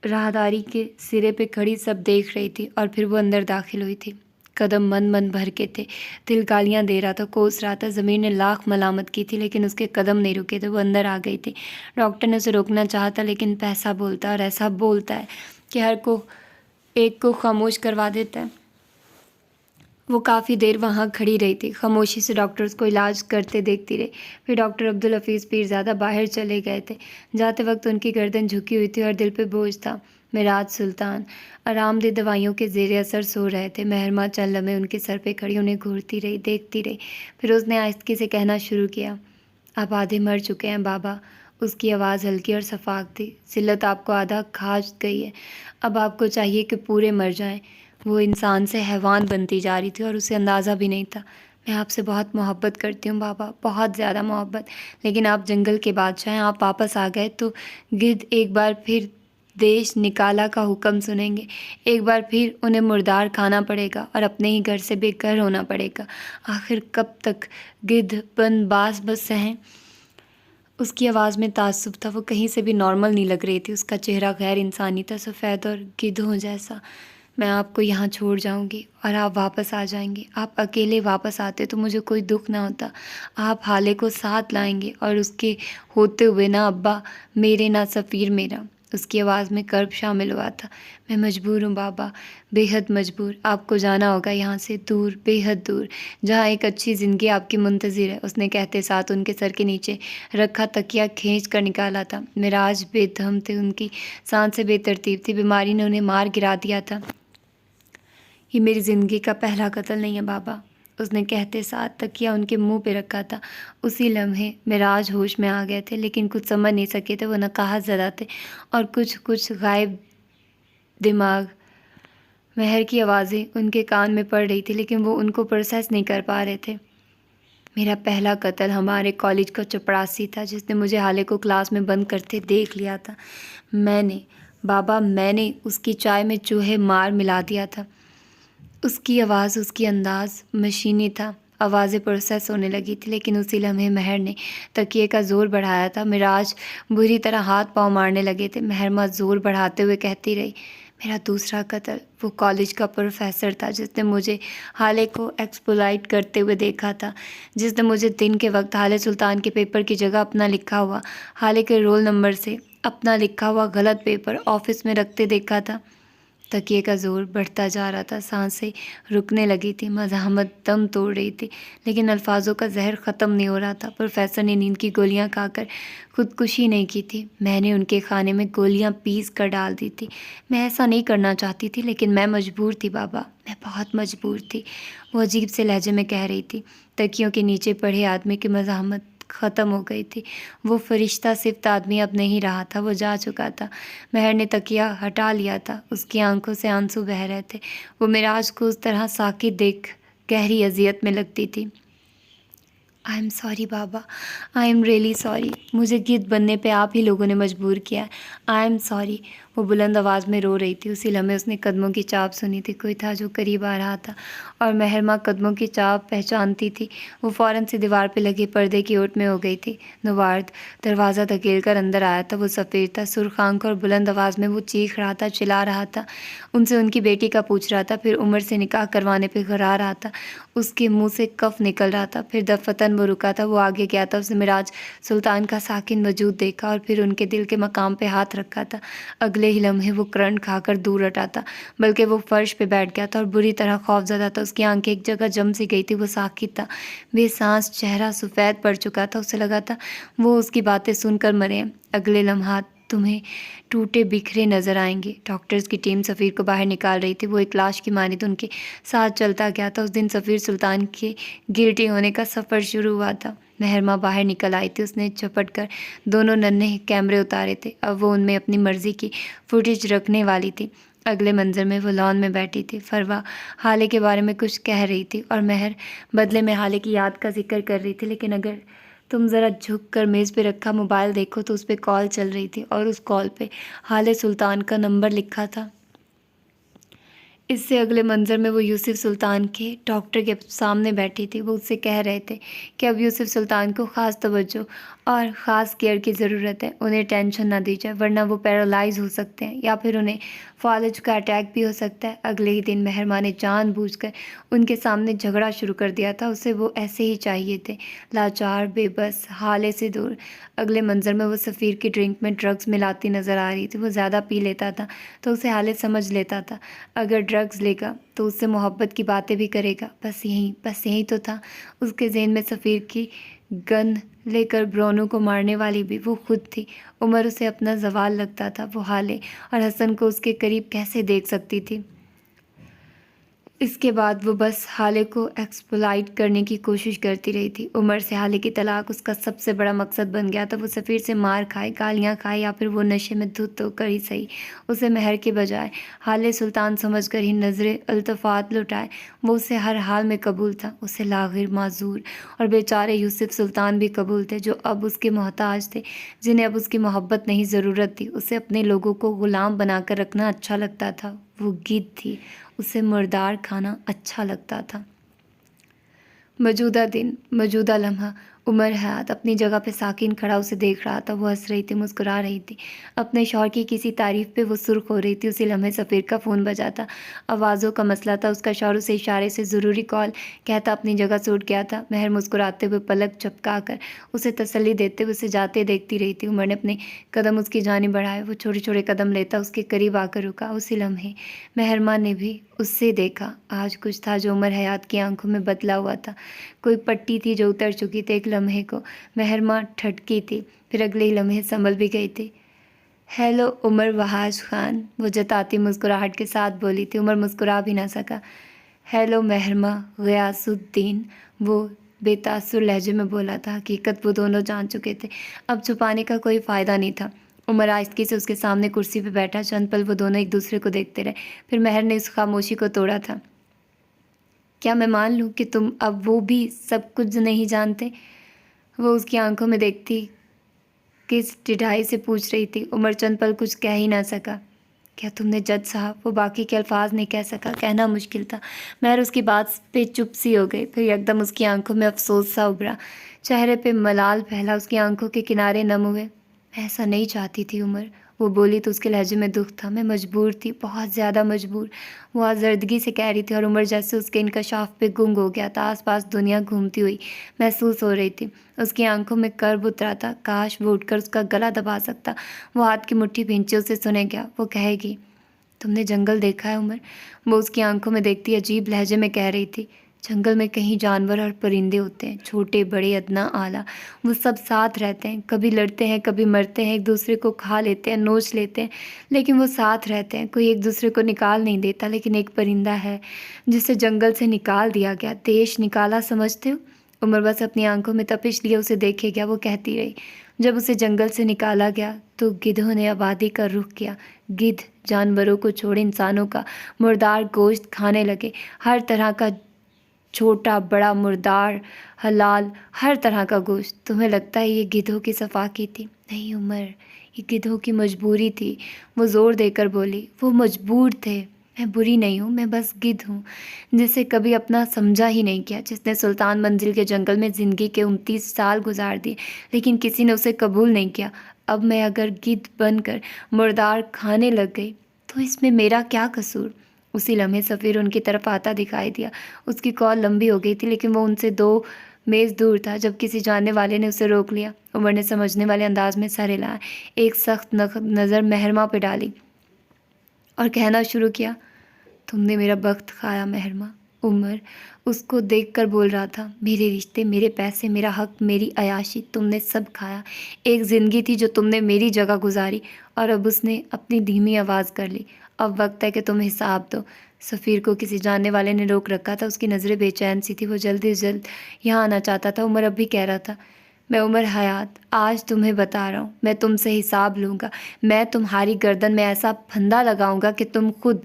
राहदारी के सिरे पे खड़ी सब देख रही थी, और फिर वो अंदर दाखिल हुई थी। कदम मन मन भर के थे। दिल गालियाँ दे रहा था, कोस रहा था। ज़मीर ने लाख मलामत की थी, लेकिन उसके कदम नहीं रुके थे। वो अंदर आ गई थी। डॉक्टर ने उसे रोकना चाहा था, लेकिन पैसा बोलता है, और ऐसा बोलता है कि हर को एक को खामोश करवा देता है। वो काफ़ी देर वहाँ खड़ी रही थी, खामोशी से डॉक्टर्स को इलाज करते देखती रही। फिर डॉक्टर अब्दुल हफीज़ पीरज़ादा बाहर चले गए थे। जाते वक्त उनकी गर्दन झुकी हुई थी और दिल पे बोझ था। मिराज सुल्तान आरामदेह दवाइयों के ज़ेरे असर सो रहे थे। महरमा चंद लम्हे उनके सर पे खड़ी उन्हें घूरती रही, देखती रही। फिर उसने आहिस्ते से कहना शुरू किया, आप आधे मर चुके हैं बाबा। उसकी आवाज़ हल्की और सफाक थी। जिल्लत आपको आधा खा गई है, अब आपको चाहिए कि पूरे मर जाएं। वो इंसान से हैवान बनती जा रही थी, और उसे अंदाज़ा भी नहीं था। मैं आपसे बहुत मोहब्बत करती हूँ बाबा, बहुत ज़्यादा मोहब्बत। लेकिन आप जंगल के बादशाह हैं, आप वापस आ गए तो गिद्ध एक बार फिर देश निकाला का हुक्म सुनेंगे। एक बार फिर उन्हें मुर्दार खाना पड़ेगा और अपने ही घर से बेघर होना पड़ेगा। आखिर कब तक गिद्ध बन बास बस सहें। उसकी आवाज़ में ताज्जुब था। वो कहीं से भी नॉर्मल नहीं लग रही थी। उसका चेहरा गैर इंसानी था, सफ़ेद और गिद्धों जैसा। मैं आपको यहाँ छोड़ जाऊँगी और आप वापस आ जाएंगे। आप अकेले वापस आते तो मुझे कोई दुख ना होता। आप हाले को साथ लाएंगे, और उसके होते हुए ना अब्बा मेरे ना सफ़ीर मेरा। उसकी आवाज़ में कर्ब शामिल हुआ था। मैं मजबूर हूँ बाबा, बेहद मजबूर। आपको जाना होगा यहाँ से दूर, बेहद दूर, जहाँ एक अच्छी ज़िंदगी आपकी मुंतज़िर है। उसने कहते साथ उनके सर के नीचे रखा तकिया खींच कर निकाला था। मिराज बेदम थे, उनकी सांसें बेतरतीब थी। बीमारी ने उन्हें मार गिरा दिया था। ये मेरी ज़िंदगी का पहला कत्ल नहीं है बाबा, उसने कहते साथ तकिया उनके मुंह पे रखा था। उसी लम्हे मिराज होश में आ गए थे, लेकिन कुछ समझ नहीं सके थे। वो नकाहत ज़दा थे और कुछ गायब दिमाग। महर की आवाज़ें उनके कान में पड़ रही थी, लेकिन वो उनको प्रोसेस नहीं कर पा रहे थे। मेरा पहला कत्ल हमारे कॉलेज का चपरासी था, जिसने मुझे हाले को क्लास में बंद करते देख लिया था। मैंने उसकी चाय में चूहे मार मिला दिया था। उसकी आवाज़, उसकी अंदाज़ मशीनी था। आवाज़ें प्रोसेस होने लगी थी, लेकिन उसी लम्हे महर ने तकिए का ज़ोर बढ़ाया था। मिराज बुरी तरह हाथ पाँव मारने लगे थे। महरमा ज़ोर बढ़ाते हुए कहती रही, मेरा दूसरा कत्ल वो कॉलेज का प्रोफेसर था, जिसने मुझे हाले को एक्सप्लॉइट करते हुए देखा था। जिसने मुझे दिन के वक्त हाले सुल्तान के पेपर की जगह अपना लिखा हुआ, हाले के रोल नंबर से अपना लिखा हुआ गलत पेपर ऑफिस में रखते देखा था। तकिए का ज़ोर बढ़ता जा रहा था। सांसें रुकने लगी थी। मज़ाहमत दम तोड़ रही थी, लेकिन अल्फाजों का जहर ख़त्म नहीं हो रहा था। प्रोफेसर ने नींद की गोलियां खाकर खुदकुशी नहीं की थी। मैंने उनके खाने में गोलियां पीस कर डाल दी थी। मैं ऐसा नहीं करना चाहती थी, लेकिन मैं मजबूर थी बाबा, मैं बहुत मजबूर थी। वो अजीब से लहजे में कह रही थी। तकियों के नीचे पड़े आदमी की मज़ाहमत ख़त्म हो गई थी। वो फरिश्ता सिफ्त आदमी अब नहीं रहा था, वो जा चुका था। महर ने तकिया हटा लिया था। उसकी आंखों से आंसू बह रहे थे। वो मिराज को उस तरह साकित देख गहरी अजियत में लगती थी। I am sorry Baba, I am really sorry. मुझे गिद्ध बनने पे आप ही लोगों ने मजबूर किया है। I am sorry. वो बुलंद आवाज़ में रो रही थी। उसी लम्हे उसने कदमों की चाप सुनी थी। कोई था जो करीब आ रहा था, और महरमा कदमों की चाप पहचानती थी। वो फ़ौरन से दीवार पे लगे पर्दे की ओट में हो गई थी। नवार्द दरवाज़ा धकेल कर अंदर आया था। वो सफ़ेद था, सुर्ख आंख और बुलंद आवाज़ में वो चीख रहा था, चिल्ला रहा था। उनसे उनकी बेटी का पूछ रहा था, फिर उमर से निकाह करवाने पर घरा रहा था। उसके मुँह से कफ निकल रहा था। फिर दफ़तन वो रुका था। वो आगे गया था। उसने मिराज सुल्तान का साकिन वजूद देखा, और फिर उनके दिल के मकाम पे हाथ रखा था। अगले ही लम्हे वो करंट खाकर दूर हटा था, बल्कि वो फर्श पे बैठ गया था और बुरी तरह खौफज़दा था। उसकी आंखें एक जगह जम सी गई थी, वो साकित था, बेसांस, चेहरा सफ़ेद पड़ चुका था। उसे लगा था वो उसकी बातें सुनकर मरे हैं। अगले लम्हात तुम्हें टूटे बिखरे नज़र आएंगे। डॉक्टर्स की टीम सफ़ीर को बाहर निकाल रही थी। वो एक लाश की मानित उनके साथ चलता गया था। उस दिन सफ़ीर सुल्तान के गिल्टी होने का सफ़र शुरू हुआ था। मेहरमा बाहर निकल आई थी। उसने झपट कर दोनों नन्हे कैमरे उतारे थे। अब वो उनमें अपनी मर्ज़ी की फुटेज रखने वाली थी। अगले मंजर में वो लॉन में बैठी थी। फरवा हाले के बारे में कुछ कह रही थी और महर बदले में हाले की याद का जिक्र कर रही थी। लेकिन अगर तुम ज़रा झुक कर मेज़ पे रखा मोबाइल देखो तो उस पर कॉल चल रही थी और उस कॉल पे हाले सुल्तान का नंबर लिखा था। इससे अगले मंजर में वो यूसुफ सुल्तान के डॉक्टर के सामने बैठी थी। वो उससे कह रहे थे कि अब यूसुफ सुल्तान को ख़ास तवज्जो और ख़ास केयर की ज़रूरत है। उन्हें टेंशन ना दी जाए वरना वो पैरालाइज हो सकते हैं या फिर उन्हें फालज का अटैक भी हो सकता है। अगले ही दिन मेहरमा ने जानबूझकर उनके सामने झगड़ा शुरू कर दिया था। उसे वो ऐसे ही चाहिए थे, लाचार, बेबस, हाले से दूर। अगले मंजर में वो सफ़ीर की ड्रिंक में ड्रग्स मिलाती नज़र आ रही थी। वो ज़्यादा पी लेता था तो उसे हाले समझ लेता था। अगर ड्रग्स लेगा तो उससे मोहब्बत की बातें भी करेगा। बस यही तो था उसके ज़हन में। सफ़ीर की गन लेकर ब्रोनू को मारने वाली भी वो खुद थी। उमर उसे अपना जवाल लगता था। वो हाले और हसन को उसके करीब कैसे देख सकती थी। इसके बाद वो बस हाले को एक्सप्लॉइट करने की कोशिश करती रही थी। उमर से हाले की तलाक उसका सबसे बड़ा मकसद बन गया था। वो सफ़ीर से मार खाए, गालियाँ खाए या फिर वो नशे में धुत होकर ही सही, उसे महर के बजाय हाले सुल्तान समझकर ही नज़रें अल्तफ़ात लुटाए। वो उसे हर हाल में कबूल था। उसे लागिर, माजूर और बेचारे यूसुफ सुल्तान भी कबूल थे, जो अब उसके मोहताज थे, जिन्हें अब उसकी मोहब्बत नहीं ज़रूरत थी। उसे अपने लोगों को ग़ुलाम बनाकर रखना अच्छा लगता था। वो गिद्ध थी, उसे मुर्दार खाना अच्छा लगता था। मौजूदा दिन, मौजूदा लम्हा। उमर हयात अपनी जगह पे साकिन खड़ा उसे देख रहा था। वो हंस रही थी, मुस्कुरा रही थी। अपने शौहर की किसी तारीफ़ पे वो सुर्ख हो रही थी। उसी लम्हे सफ़ीर का फ़ोन बजा था। आवाज़ों का मसला था। उसका शौहर उसे इशारे से ज़रूरी कॉल कहता अपनी जगह से उठ गया था। महर मुस्कुराते हुए पलक झपका कर उसे तसल्ली देते हुए उसे जाते देखती रही थी। उमर ने अपने कदम उसकी जानिब बढ़ाए। वो छोटे छोटे कदम लेता उसके करीब आकर रुका। उसी लम्हे मेहरमा ने भी उससे देखा। आज कुछ था जो उमर हयात की आंखों में बदला हुआ था। कोई पट्टी थी जो उतर चुकी थी। एक लम्हे को मेहरमा ठटकी थी, फिर अगले ही लम्हे संभल भी गई थी। हेलो उमर वहाज खान, वो जताती मुस्कुराहट के साथ बोली थी। उमर मुस्कुरा भी ना सका। हेलो मेहरमा गयासुद्दीन, वो बेतासुर लहजे में बोला था। हकीकत वो दोनों जान चुके थे। अब छुपाने का कोई फ़ायदा नहीं था। उमर आहिस्ती से उसके सामने कुर्सी पर बैठा। चंद पल वो दोनों एक दूसरे को देखते रहे। फिर महर ने उस खामोशी को तोड़ा था। क्या मैं मान लूँ कि तुम अब वो भी सब कुछ नहीं जानते? वो उसकी आंखों में देखती किस ढिठाई से पूछ रही थी। उमर चंद पल कुछ कह ही ना सका। क्या तुमने जज साहब? वो बाकी के अल्फाज नहीं कह सका, कहना मुश्किल था। महर उसकी बात पे चुप सी हो गई। फिर एकदम उसकी आंखों में अफसोस सा उभरा, चेहरे पे मलाल फैला, उसकी आंखों के किनारे नम हुए। मैं ऐसा नहीं चाहती थी उमर, वो बोली तो उसके लहजे में दुख था। मैं मजबूर थी, बहुत ज़्यादा मजबूर, वो आज़र्दगी से कह रही थी। और उमर जैसे उसके इंकशाफ पे गुंग हो गया था। आसपास दुनिया घूमती हुई महसूस हो रही थी। उसकी आंखों में कर्ब उतरा था। काश वो उठकर उसका गला दबा सकता। वो हाथ की मुट्ठी भींचे उसे सुने क्या वो कहेगी। तुमने जंगल देखा है उमर? वो उसकी आंखों में देखती अजीब लहजे में कह रही थी। जंगल में कहीं जानवर और परिंदे होते हैं, छोटे बड़े अदना आला, वो सब साथ रहते हैं। कभी लड़ते हैं, कभी मरते हैं, एक दूसरे को खा लेते हैं, नोच लेते हैं, लेकिन वो साथ रहते हैं। कोई एक दूसरे को निकाल नहीं देता। लेकिन एक परिंदा है जिसे जंगल से निकाल दिया गया। देश निकाला, समझते हो? उमर बस अपनी आंखों में तपिश लिए उसे देखे गया। वो कहती रही, जब उसे जंगल से निकाला गया तो गिद्धों ने आबादी का रुख किया। गिद्ध जानवरों को छोड़े इंसानों का मुर्दार गोश्त खाने लगे। हर तरह का, छोटा बड़ा, मुर्दार, हलाल, हर तरह का गोश्त। तुम्हें लगता है ये गिद्धों की सफा की थी? नहीं उमर, ये गिद्धों की मजबूरी थी। वो ज़ोर देकर बोली, वो मजबूर थे। मैं बुरी नहीं हूँ, मैं बस गिद्ध हूँ जिसे कभी अपना समझा ही नहीं किया, जिसने सुल्तान मंजिल के जंगल में ज़िंदगी के 29 साल गुजार दिए, लेकिन किसी ने उसे कबूल नहीं किया। अब मैं अगर गिद्ध बनकर मुर्दार खाने लग गई तो इसमें मेरा क्या कसूर? उसी लम्हे सफ़ीर उनकी तरफ आता दिखाई दिया। उसकी कॉल लंबी हो गई थी, लेकिन वो उनसे 2 मेज़ दूर था जब किसी जानने वाले ने उसे रोक लिया। उमर ने समझने वाले अंदाज में सर हिलाया, एक सख्त नज़र मेहरमा पे डाली। और कहना शुरू किया, तुमने मेरा वक्त खाया महरमा। उमर उसको देखकर बोल रहा था, मेरे रिश्ते, मेरे पैसे, मेरा हक, मेरी अयाशी, तुमने सब खाया। एक ज़िंदगी थी जो तुमने मेरी जगह गुजारी। और अब उसने अपनी धीमी आवाज़ कर ली, अब वक्त है कि तुम हिसाब दो। सफ़ीर को किसी जानने वाले ने रोक रखा था। उसकी नज़रें बेचैन सी थी। वो जल्दी से जल्द यहाँ आना चाहता था। उमर अब भी कह रहा था, मैं उमर हयात आज तुम्हें बता रहा हूँ, मैं तुमसे हिसाब लूँगा। मैं तुम्हारी गर्दन में ऐसा फंदा लगाऊंगा कि तुम खुद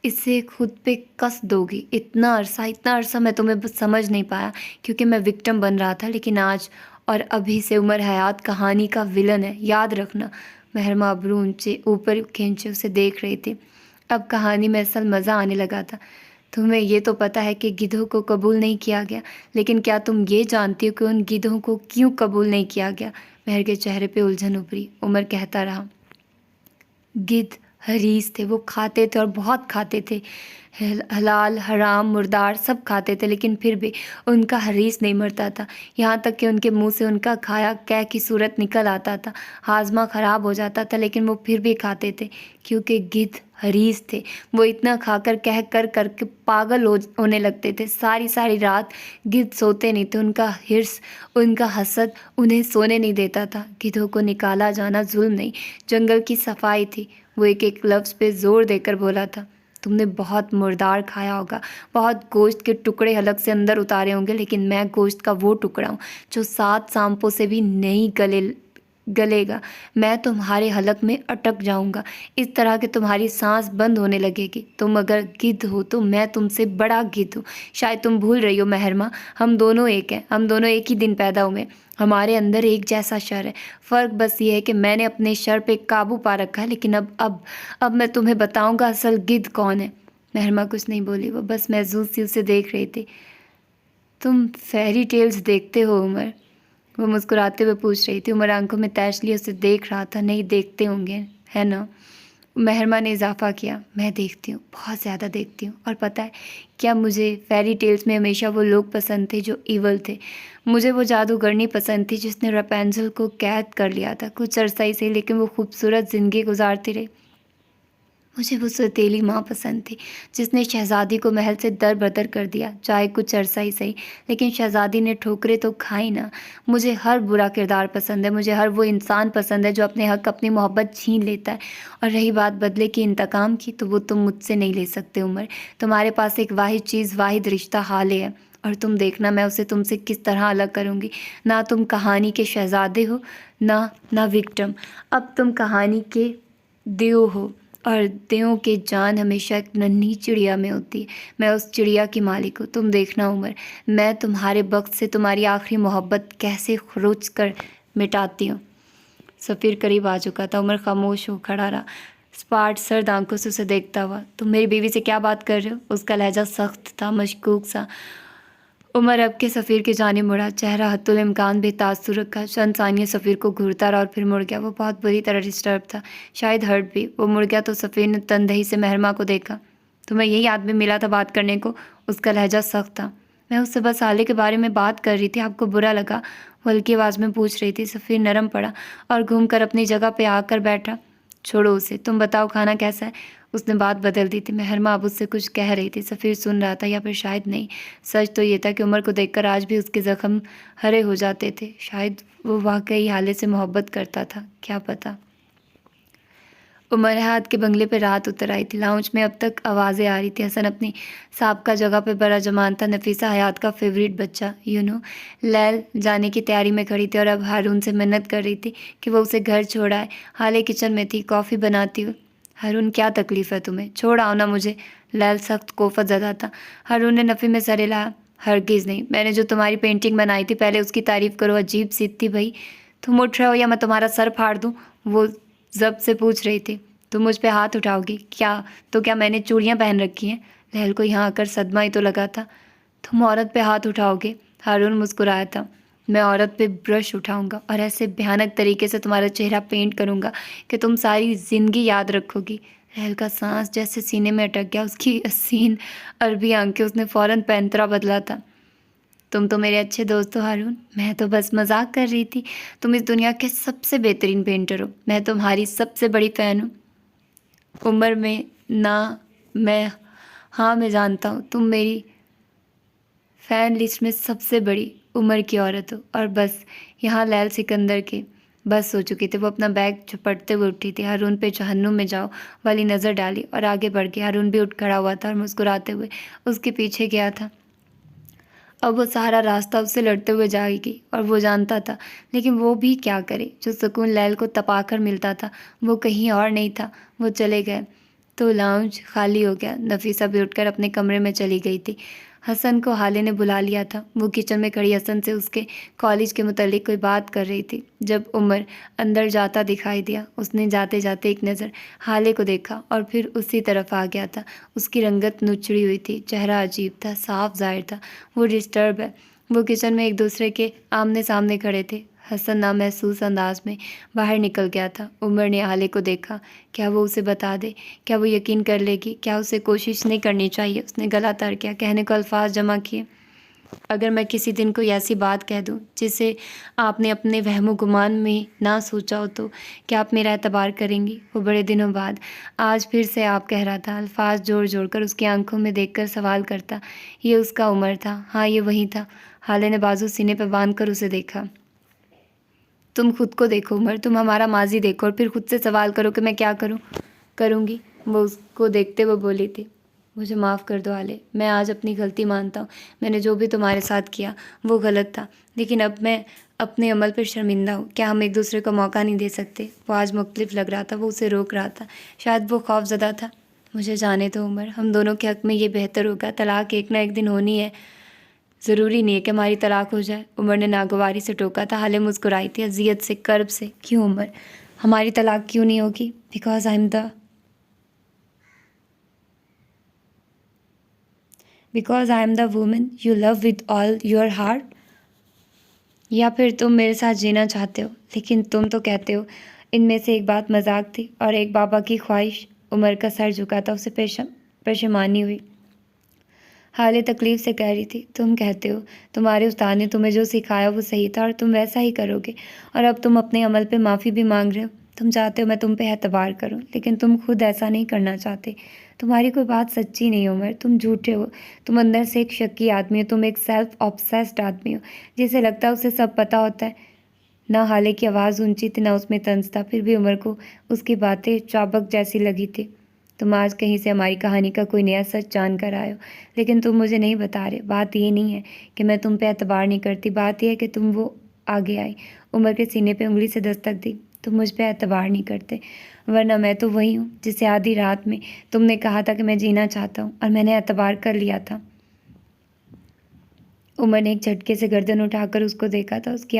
इसे खुद पे कस दोगी। इतना अरसा मैं तुम्हें बस समझ नहीं पाया क्योंकि मैं विक्टिम बन रहा था, लेकिन आज और अभी से उमर हयात कहानी का विलन है, याद रखना। महरमा अबरू ऊंचे ऊपर खींचे उसे देख रही थी। अब कहानी में असल मज़ा आने लगा था। तुम्हें ये तो पता है कि गिद्धों को कबूल नहीं किया गया, लेकिन क्या तुम ये जानती हो कि उन गिद्धों को क्यों कबूल नहीं किया गया? महर के चेहरे पे उलझन उभरी। उमर कहता रहा, गिद्ध हरीस थे, वो खाते थे और बहुत खाते थे। हलाल हराम मुर्दार सब खाते थे, लेकिन फिर भी उनका हरीस नहीं मरता था। यहाँ तक कि उनके मुंह से उनका खाया कै की सूरत निकल आता था। हाजमा ख़राब हो जाता था, लेकिन वो फिर भी खाते थे क्योंकि गिद्ध हरीस थे। वो इतना खाकर कह कर करके पागल होने लगते थे। सारी सारी रात गिद्ध सोते नहीं थे। उनका हिर्स, उनका हसद उन्हें सोने नहीं देता था। गिद्धों को निकाला जाना जुल्म नहीं, जंगल की सफाई थी। वो एक एक लफ्ज़ पे ज़ोर देकर बोला था, तुमने बहुत मुर्दार खाया होगा, बहुत गोश्त के टुकड़े हलक से अंदर उतारे होंगे, लेकिन मैं गोश्त का वो टुकड़ा हूँ जो 7 सांपों से भी नहीं गलेगा। मैं तुम्हारे हलक में अटक जाऊंगा, इस तरह कि तुम्हारी सांस बंद होने लगेगी। तुम अगर गिद्ध हो तो मैं तुमसे बड़ा गिद्ध हूँ। शायद तुम भूल रही हो महरमा, हम दोनों एक हैं, हम दोनों एक ही दिन पैदा हुए। हमारे अंदर एक जैसा शर है। फ़र्क बस ये है कि मैंने अपने शर पे काबू पा रखा है, लेकिन अब मैं तुम्हें बताऊंगा असल गिद्ध कौन है। महरमा कुछ नहीं बोली, वो बस महजूज सी उसे देख रही थी। तुम फेरी टेल्स देखते हो उमर? वो मुस्कुराते हुए पूछ रही थी। उमर आंखों में तैश लिए उसे देख रहा था। नहीं, देखते होंगे, है ना? महरमा ने इजाफा किया, मैं देखती हूँ, बहुत ज़्यादा देखती हूँ। और पता है क्या, मुझे फेरी टेल्स में हमेशा वो लोग पसंद थे जो ईवल थे। मुझे वो जादूगरनी पसंद थी जिसने रैपुंज़ल को कैद कर लिया था। कुछ अरसा ही सही, लेकिन वो खूबसूरत ज़िंदगी गुजारती रही। मुझे वो सौतेली माँ पसंद थी जिसने शहज़ादी को महल से दर बदर कर दिया, चाहे कुछ अरसा ही सही, लेकिन शहज़ादी ने ठोकरें तो खाई ना। मुझे हर बुरा किरदार पसंद है, मुझे हर वो इंसान पसंद है जो अपने हक, अपनी मोहब्बत छीन लेता है। और रही बात बदले की, इंतकाम की, तो वो तुम मुझसे नहीं ले सकते उमर। तुम्हारे पास एक वाहिद चीज़, वाहिद रिश्ता हाले है, और तुम देखना मैं उसे तुमसे किस तरह अलग करूँगी। ना तुम कहानी के शहज़ादे हो, ना विक्टिम। अब तुम कहानी के देव हो, और देवों की जान हमेशा एक नन्ही चिड़िया में होती है। मैं उस चिड़िया की मालिक हूँ। तुम देखना उमर, मैं तुम्हारे वक्त से तुम्हारी आखिरी मोहब्बत कैसे खरोच कर मिटाती हूँ। सफ़ीर करीब आ चुका था। उमर खामोश हो खड़ा रहा, स्पाट सर्द आंखों से उसे देखता हुआ। तुम मेरी बीवी से क्या बात कर रहे हो? उसका लहजा सख्त था, मशकूक सा। उमर अब के सफ़ीर की जानिब मुड़ा, चेहरा हत्तुल इम्कान बेतासुर रखा। चंद सानिये सफ़ीर को घूरता रहा और फिर मुड़ गया। वो बहुत बुरी तरह डिस्टर्ब था, शायद हर्ट भी। वो मुड़ गया तो सफ़ीर ने तनदही से महरमा को देखा। तुम्हें यही आदमी मिला था बात करने को? उसका लहजा सख्त था। मैं उससे बस आले के बारे में बात कर रही थी, आपको बुरा लगा? वो हल्की आवाज़ में पूछ रही थी। सफ़ीर नरम पड़ा और घूम कर अपनी जगह पर आकर बैठा। छोड़ो उसे, तुम बताओ खाना कैसा है? उसने बात बदल दी थी। महरमा अब उससे कुछ कह रही थी, सफ़ीर सुन रहा था, या फिर शायद नहीं। सच तो ये था कि उमर को देखकर आज भी उसके ज़ख्म हरे हो जाते थे। शायद वो वाकई हाले से मोहब्बत करता था, क्या पता। उमर हयात के बंगले पर रात उतर आई थी। लाउंज में अब तक आवाज़ें आ रही थी। हसन अपनी साबका जगह पर बड़ा जमान था, नफीसा हयात का फेवरेट बच्चा। लैल जाने की तैयारी में खड़ी थी और अब हारून से मिन्नत कर रही थी कि वो उसे घर छोड़ आए। हाले किचन में थी, कॉफ़ी बनाती हुई। हारून, क्या तकलीफ़ है तुम्हें? छोड़ आओ ना मुझे। लैल सख्त कोफत ज़दा था। हारून ने नफ़ी में सर हिलाया। हरगिज़ नहीं, मैंने जो तुम्हारी पेंटिंग बनाई थी, पहले उसकी तारीफ़ करो। अजीब सी थी भाई। तुम उठ रहे हो या मैं तुम्हारा सर फाड़ दूँ? वो जब से पूछ रही थी। तुम मुझ पे हाथ उठाओगी क्या? तो क्या मैंने चूड़ियाँ पहन रखी हैं? लहल को यहाँ आकर सदमा ही तो लगा था। तुम औरत पे हाथ उठाओगे? हारून मुस्कुराया था। मैं औरत पे ब्रश उठाऊंगा और ऐसे भयानक तरीके से तुम्हारा चेहरा पेंट करूंगा कि तुम सारी ज़िंदगी याद रखोगी। लहल का सांस जैसे सीने में अटक गया। उसकी हसीन अरबी आंखें, उसने फ़ौरन पैंतरा बदला था। तुम तो मेरे अच्छे दोस्त हो हारून, मैं तो बस मजाक कर रही थी। तुम इस दुनिया के सबसे बेहतरीन पेंटर हो, मैं तुम्हारी सबसे बड़ी फ़ैन हूँ। उम्र में ना मैं जानता हूँ तुम मेरी फ़ैन लिस्ट में सबसे बड़ी उम्र की औरत हो। और बस यहाँ लैल सिकंदर के बस हो चुकी थी। वो अपना बैग झपटते हुए उठी थी, हारून पे जहन्नुम में जाओ वाली नज़र डाली और आगे बढ़ गई। हारून भी उठ खड़ा हुआ था और मुस्कुराते हुए उसके पीछे गया था। अब वो सारा रास्ता उससे लड़ते हुए जाएगी और वो जानता था, लेकिन वो भी क्या करे। जो सुकून लैल को तपाकर मिलता था वो कहीं और नहीं था। वो चले गए तो लाउंज खाली हो गया। नफीसा भी उठकर अपने कमरे में चली गई थी। हसन को हाले ने बुला लिया था। वो किचन में खड़ी हसन से उसके कॉलेज के मुतालिक कोई बात कर रही थी। जब उमर अंदर जाता दिखाई दिया, उसने जाते जाते एक नज़र हाले को देखा और फिर उसी तरफ आ गया था। उसकी रंगत नुचड़ी हुई थी, चेहरा अजीब था, साफ जाहिर था वो डिस्टर्ब है। वो किचन में एक दूसरे के आमने सामने खड़े थे। हसन नामहसूस अंदाज में बाहर निकल गया था। उमर ने हाले को देखा। क्या वो उसे बता दे? क्या वो यकीन कर लेगी? क्या उसे कोशिश नहीं करनी चाहिए? उसने गला तर किया, कहने को अल्फाज जमा किए। अगर मैं किसी दिन कोई ऐसी बात कह दूं जिसे आपने अपने वहमो गुमान में ना सोचा हो, तो क्या आप मेरा एतबार करेंगी? वो बड़े दिनों बाद आज फिर से आप कह रहा था। अल्फाज जोड़ जोड़ कर उसकी आंखों में देखकर सवाल करता। ये उसका उमर था। हाँ, ये वही था। हाले ने बाजू सीने पर बांध कर उसे देखा। तुम खुद को देखो उमर, तुम हमारा माजी देखो और फिर खुद से सवाल करो कि मैं क्या करूँगी। वो उसको देखते हुए बोली थी। मुझे माफ़ कर दो हाले, मैं आज अपनी गलती मानता हूँ। मैंने जो भी तुम्हारे साथ किया वो गलत था, लेकिन अब मैं अपने अमल पर शर्मिंदा हूँ। क्या हम एक दूसरे को मौका नहीं दे सकते? वो आज मुख्तलिफ लग रहा था। वो उसे रोक रहा था, शायद वो खौफज़दा था। मुझे जाने दो उमर, हम दोनों के हक़ में ये बेहतर होगा। तलाक एक ना एक दिन होनी है। ज़रूरी नहीं है कि हमारी तलाक हो जाए। उमर ने नागवारी से टोका था। हाले मुस्कुराई थी, अजियत से, कर्ब से। क्यों उमर, हमारी तलाक क्यों नहीं होगी? Because I am the woman you love with all your heart. या फिर तुम मेरे साथ जीना चाहते हो? लेकिन तुम तो कहते हो। इनमें से एक बात मजाक थी और एक बाबा की ख्वाहिश। उमर का सर झुका था, उसे परेशानी हुई। हाले तकलीफ से कह रही थी, तुम कहते हो तुम्हारे उस्ताद ने तुम्हें जो सिखाया वो सही था और तुम वैसा ही करोगे, और अब तुम अपने अमल पे माफ़ी भी मांग रहे हो। तुम चाहते हो मैं तुम पे एतबार करूं, लेकिन तुम खुद ऐसा नहीं करना चाहते। तुम्हारी कोई बात सच्ची नहीं हो उमर, तुम झूठे हो। तुम अंदर से एक शक्की आदमी हो, तुम एक सेल्फ ऑब्सेस्ड आदमी हो जिसे लगता है उसे सब पता होता है। ना हाले की आवाज़ ऊंची थी, ना उसमें तंज था, फिर भी उमर को उसकी बातें चाबक जैसी लगी थी। तुम आज कहीं से हमारी कहानी का कोई नया सच जान कर आए हो, लेकिन तुम मुझे नहीं बता रहे। बात ये नहीं है कि मैं तुम पे एतबार नहीं करती, बात यह है कि तुम वो आगे आई। उमर के सीने पे उंगली से दस्तक दी। तुम मुझ पे एतबार नहीं करते, वरना मैं तो वही हूँ जिसे आधी रात में तुमने कहा था कि मैं जीना चाहता हूँ, और मैंने एतबार कर लिया था। उमर ने एक झटके से गर्दन उठाकर उसको देखा था। उसकी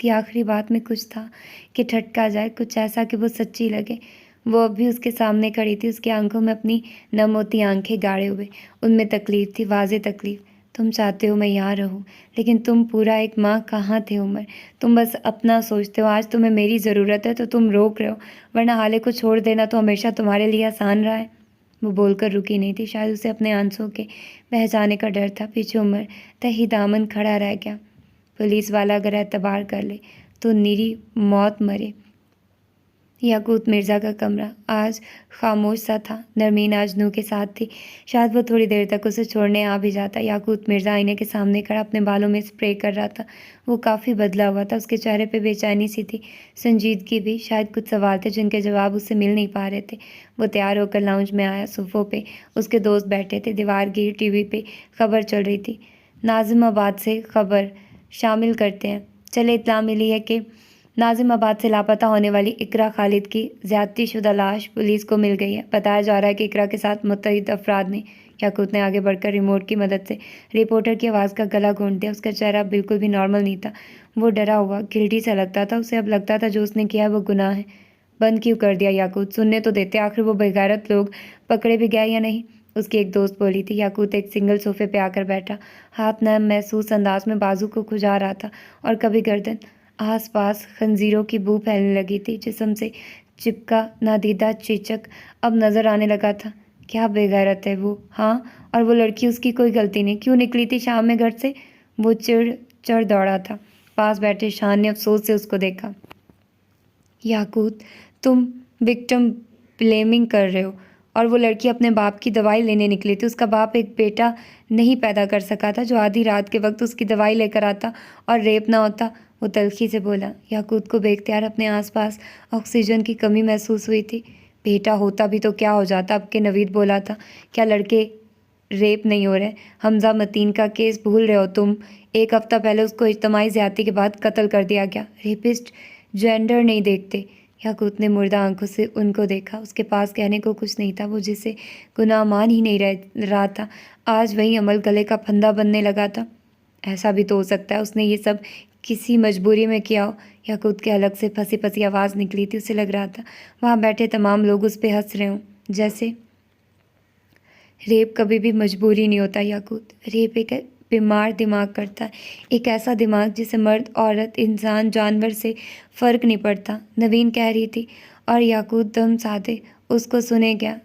आखिरी बात में कुछ था कि ठटका जाए, कुछ ऐसा कि वो सच्ची लगे। वो अब भी उसके सामने खड़ी थी, उसकी आंखों में अपनी नम होती आंखें गाड़े हुए। उनमें तकलीफ थी, वाज़े तकलीफ। तुम चाहते हो मैं यहाँ रहूँ, लेकिन तुम पूरा एक माँ कहाँ थे उमर? तुम बस अपना सोचते हो। आज तुम्हें मेरी ज़रूरत है तो तुम रोक रहे हो, वरना हाले को छोड़ देना तो हमेशा तुम्हारे लिए आसान रहा है। वो बोलकर रुकी नहीं थी, शायद उसे अपने आंसुओं के बह जाने का डर था। पीछे उमर तही दामन खड़ा रह गया। पुलिस वाला अगर एतबार कर ले तो निरी मौत मरे। याकूत मिर्ज़ा का कमरा आज खामोश सा था। नरमीन आज नू के साथ थी, शायद वो थोड़ी देर तक उसे छोड़ने आ भी जाता। याकूत मिर्ज़ा आईने के सामने खड़ा अपने बालों में स्प्रे कर रहा था। वो काफ़ी बदला हुआ था, उसके चेहरे पे बेचैनी सी थी, संजीदगी भी। शायद कुछ सवाल थे जिनके जवाब उससे मिल नहीं पा रहे थे। वो तैयार होकर लाउंज में आया। सोफ़ों पे उसके दोस्त बैठे थे, दीवार गिरी, टीवी पे खबर चल रही थी। नाजिमाबाद से खबर शामिल करते हैं। चले, इत्तला मिली है कि नाजिमाबाद से लापता होने वाली इकरा खालिद की ज़्यादती शुदा लाश पुलिस को मिल गई है। बताया जा रहा है कि इकरा के साथ मुत्तहिद अफराद ने। याकूत ने आगे बढ़कर रिमोट की मदद से रिपोर्टर की आवाज़ का गला घोंट दिया। उसका चेहरा बिल्कुल भी नॉर्मल नहीं था। वो डरा हुआ, गिल्टी सा लगता था उसे। अब लगता था जो उसने किया है वो गुनाह है। बंद क्यों कर दिया याकूत? सुनने तो देते, आखिर वो बेगैरत लोग पकड़े भी गए या नहीं? उसकी एक दोस्त बोली थी। याकूत एक सिंगल सोफे पे आकर बैठा, हाथ नम महसूस अंदाज में बाजू को खुजा रहा था और कभी गर्दन। आसपास खंजीरों की बू फैलने लगी थी। जिस्म से चिपका नादीदा चेचक अब नज़र आने लगा था। क्या बेगैरत है वो! हाँ, और वो लड़की, उसकी कोई गलती नहीं। क्यों निकली थी शाम में घर से? वो चिढ़ दौड़ा था। पास बैठे शान ने अफसोस से उसको देखा। 'याकूत, तुम विक्टिम ब्लेमिंग कर रहे हो। वो चिढ़ चढ़ दौड़ा था। पास बैठे शान ने अफसोस से उसको देखा। 'याकूत, तुम विक्टिम ब्लेमिंग कर रहे हो। और वो लड़की अपने बाप की दवाई लेने निकली थी। उसका बाप एक बेटा नहीं पैदा कर सका था जो आधी रात के वक्त उसकी दवाई लेकर आता और रेप ना होता। वो तल्खी से बोला। याकूत को बेख्तियार अपने आसपास ऑक्सीजन की कमी महसूस हुई थी। बेटा होता भी तो क्या हो जाता, अब के नवीद बोला था। क्या लड़के रेप नहीं हो रहे? हमजा मतीन का केस भूल रहे हो तुम? एक हफ्ता पहले उसको इज्तमाही ज़्यादती के बाद कत्ल कर दिया गया। रेपिस्ट जेंडर नहीं देखते। याकूत ने मुर्दा आंखों से उनको देखा। उसके पास कहने को कुछ नहीं था। वो जिसे गुनाह मान ही नहीं रहा था, आज वही अमल गले का फंदा बनने लगा था। ऐसा भी तो हो सकता है उसने ये सब किसी मजबूरी में किया हो। याकूत के अलग से फंसी फंसी आवाज़ निकली थी। उसे लग रहा था वहाँ बैठे तमाम लोग उस पर हंस रहे हों। जैसे रेप कभी भी मजबूरी नहीं होता याकूत। रेप एक बीमार दिमाग करता है, एक ऐसा दिमाग जिसे मर्द औरत इंसान जानवर से फ़र्क नहीं पड़ता। नवीन कह रही थी और याकूत दम साधे उसको सुने गया।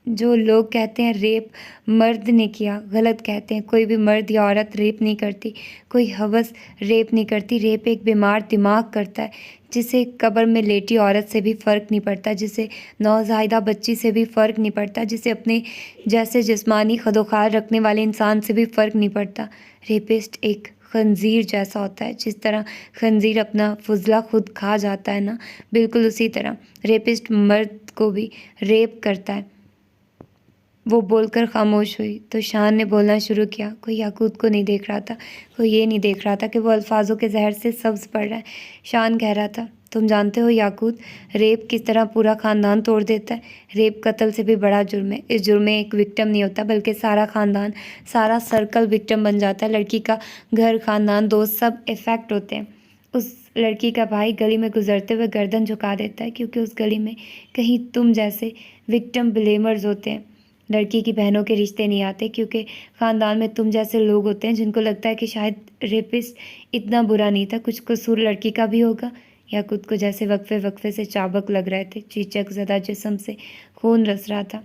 जो लोग कहते हैं रेप मर्द ने किया, गलत कहते हैं। कोई भी मर्द या औरत रेप नहीं करती, कोई हवस रेप नहीं करती। रेप एक बीमार दिमाग करता है जिसे कब्र में लेटी औरत से भी फ़र्क नहीं पड़ता, जिसे नौज़ायदा बच्ची से भी फ़र्क नहीं पड़ता, जिसे अपने जैसे जिस्मानी खदोखार रखने वाले इंसान से भी फ़र्क नहीं पड़ता। रेपिस्ट एक खंजीर जैसा होता है। जिस तरह खंजीर अपना फुजला खुद खा जाता है ना, बिल्कुल उसी तरह रेपिस्ट मर्द को भी रेप करता है। वो बोलकर खामोश हुई तो शान ने बोलना शुरू किया। कोई याकूत को नहीं देख रहा था, कोई ये नहीं देख रहा था कि वो अल्फाजों के जहर से सब्ज पड़ रहा है। शान कह रहा था, तुम जानते हो याकूत, रेप किस तरह पूरा ख़ानदान तोड़ देता है। रेप कत्ल से भी बड़ा जुर्म है। इस जुर्म में एक विक्टिम नहीं होता बल्कि सारा ख़ानदान, सारा सर्कल विक्टिम बन जाता है। लड़की का घर, ख़ानदान, दोस्त सब इफ़ेक्ट होते हैं। उस लड़की का भाई गली में गुजरते हुए गर्दन झुका देता है क्योंकि उस गली में कहीं तुम जैसे विक्टिम ब्लेमर्स होते हैं। लड़की की बहनों के रिश्ते नहीं आते क्योंकि ख़ानदान में तुम जैसे लोग होते हैं जिनको लगता है कि शायद रेपिस्ट इतना बुरा नहीं था, कुछ कसूर लड़की का भी होगा। याकूत को जैसे वक्फे वक्फे से चाबक लग रहे थे, चीचक ज़दा जिस्म से खून रस रहा था।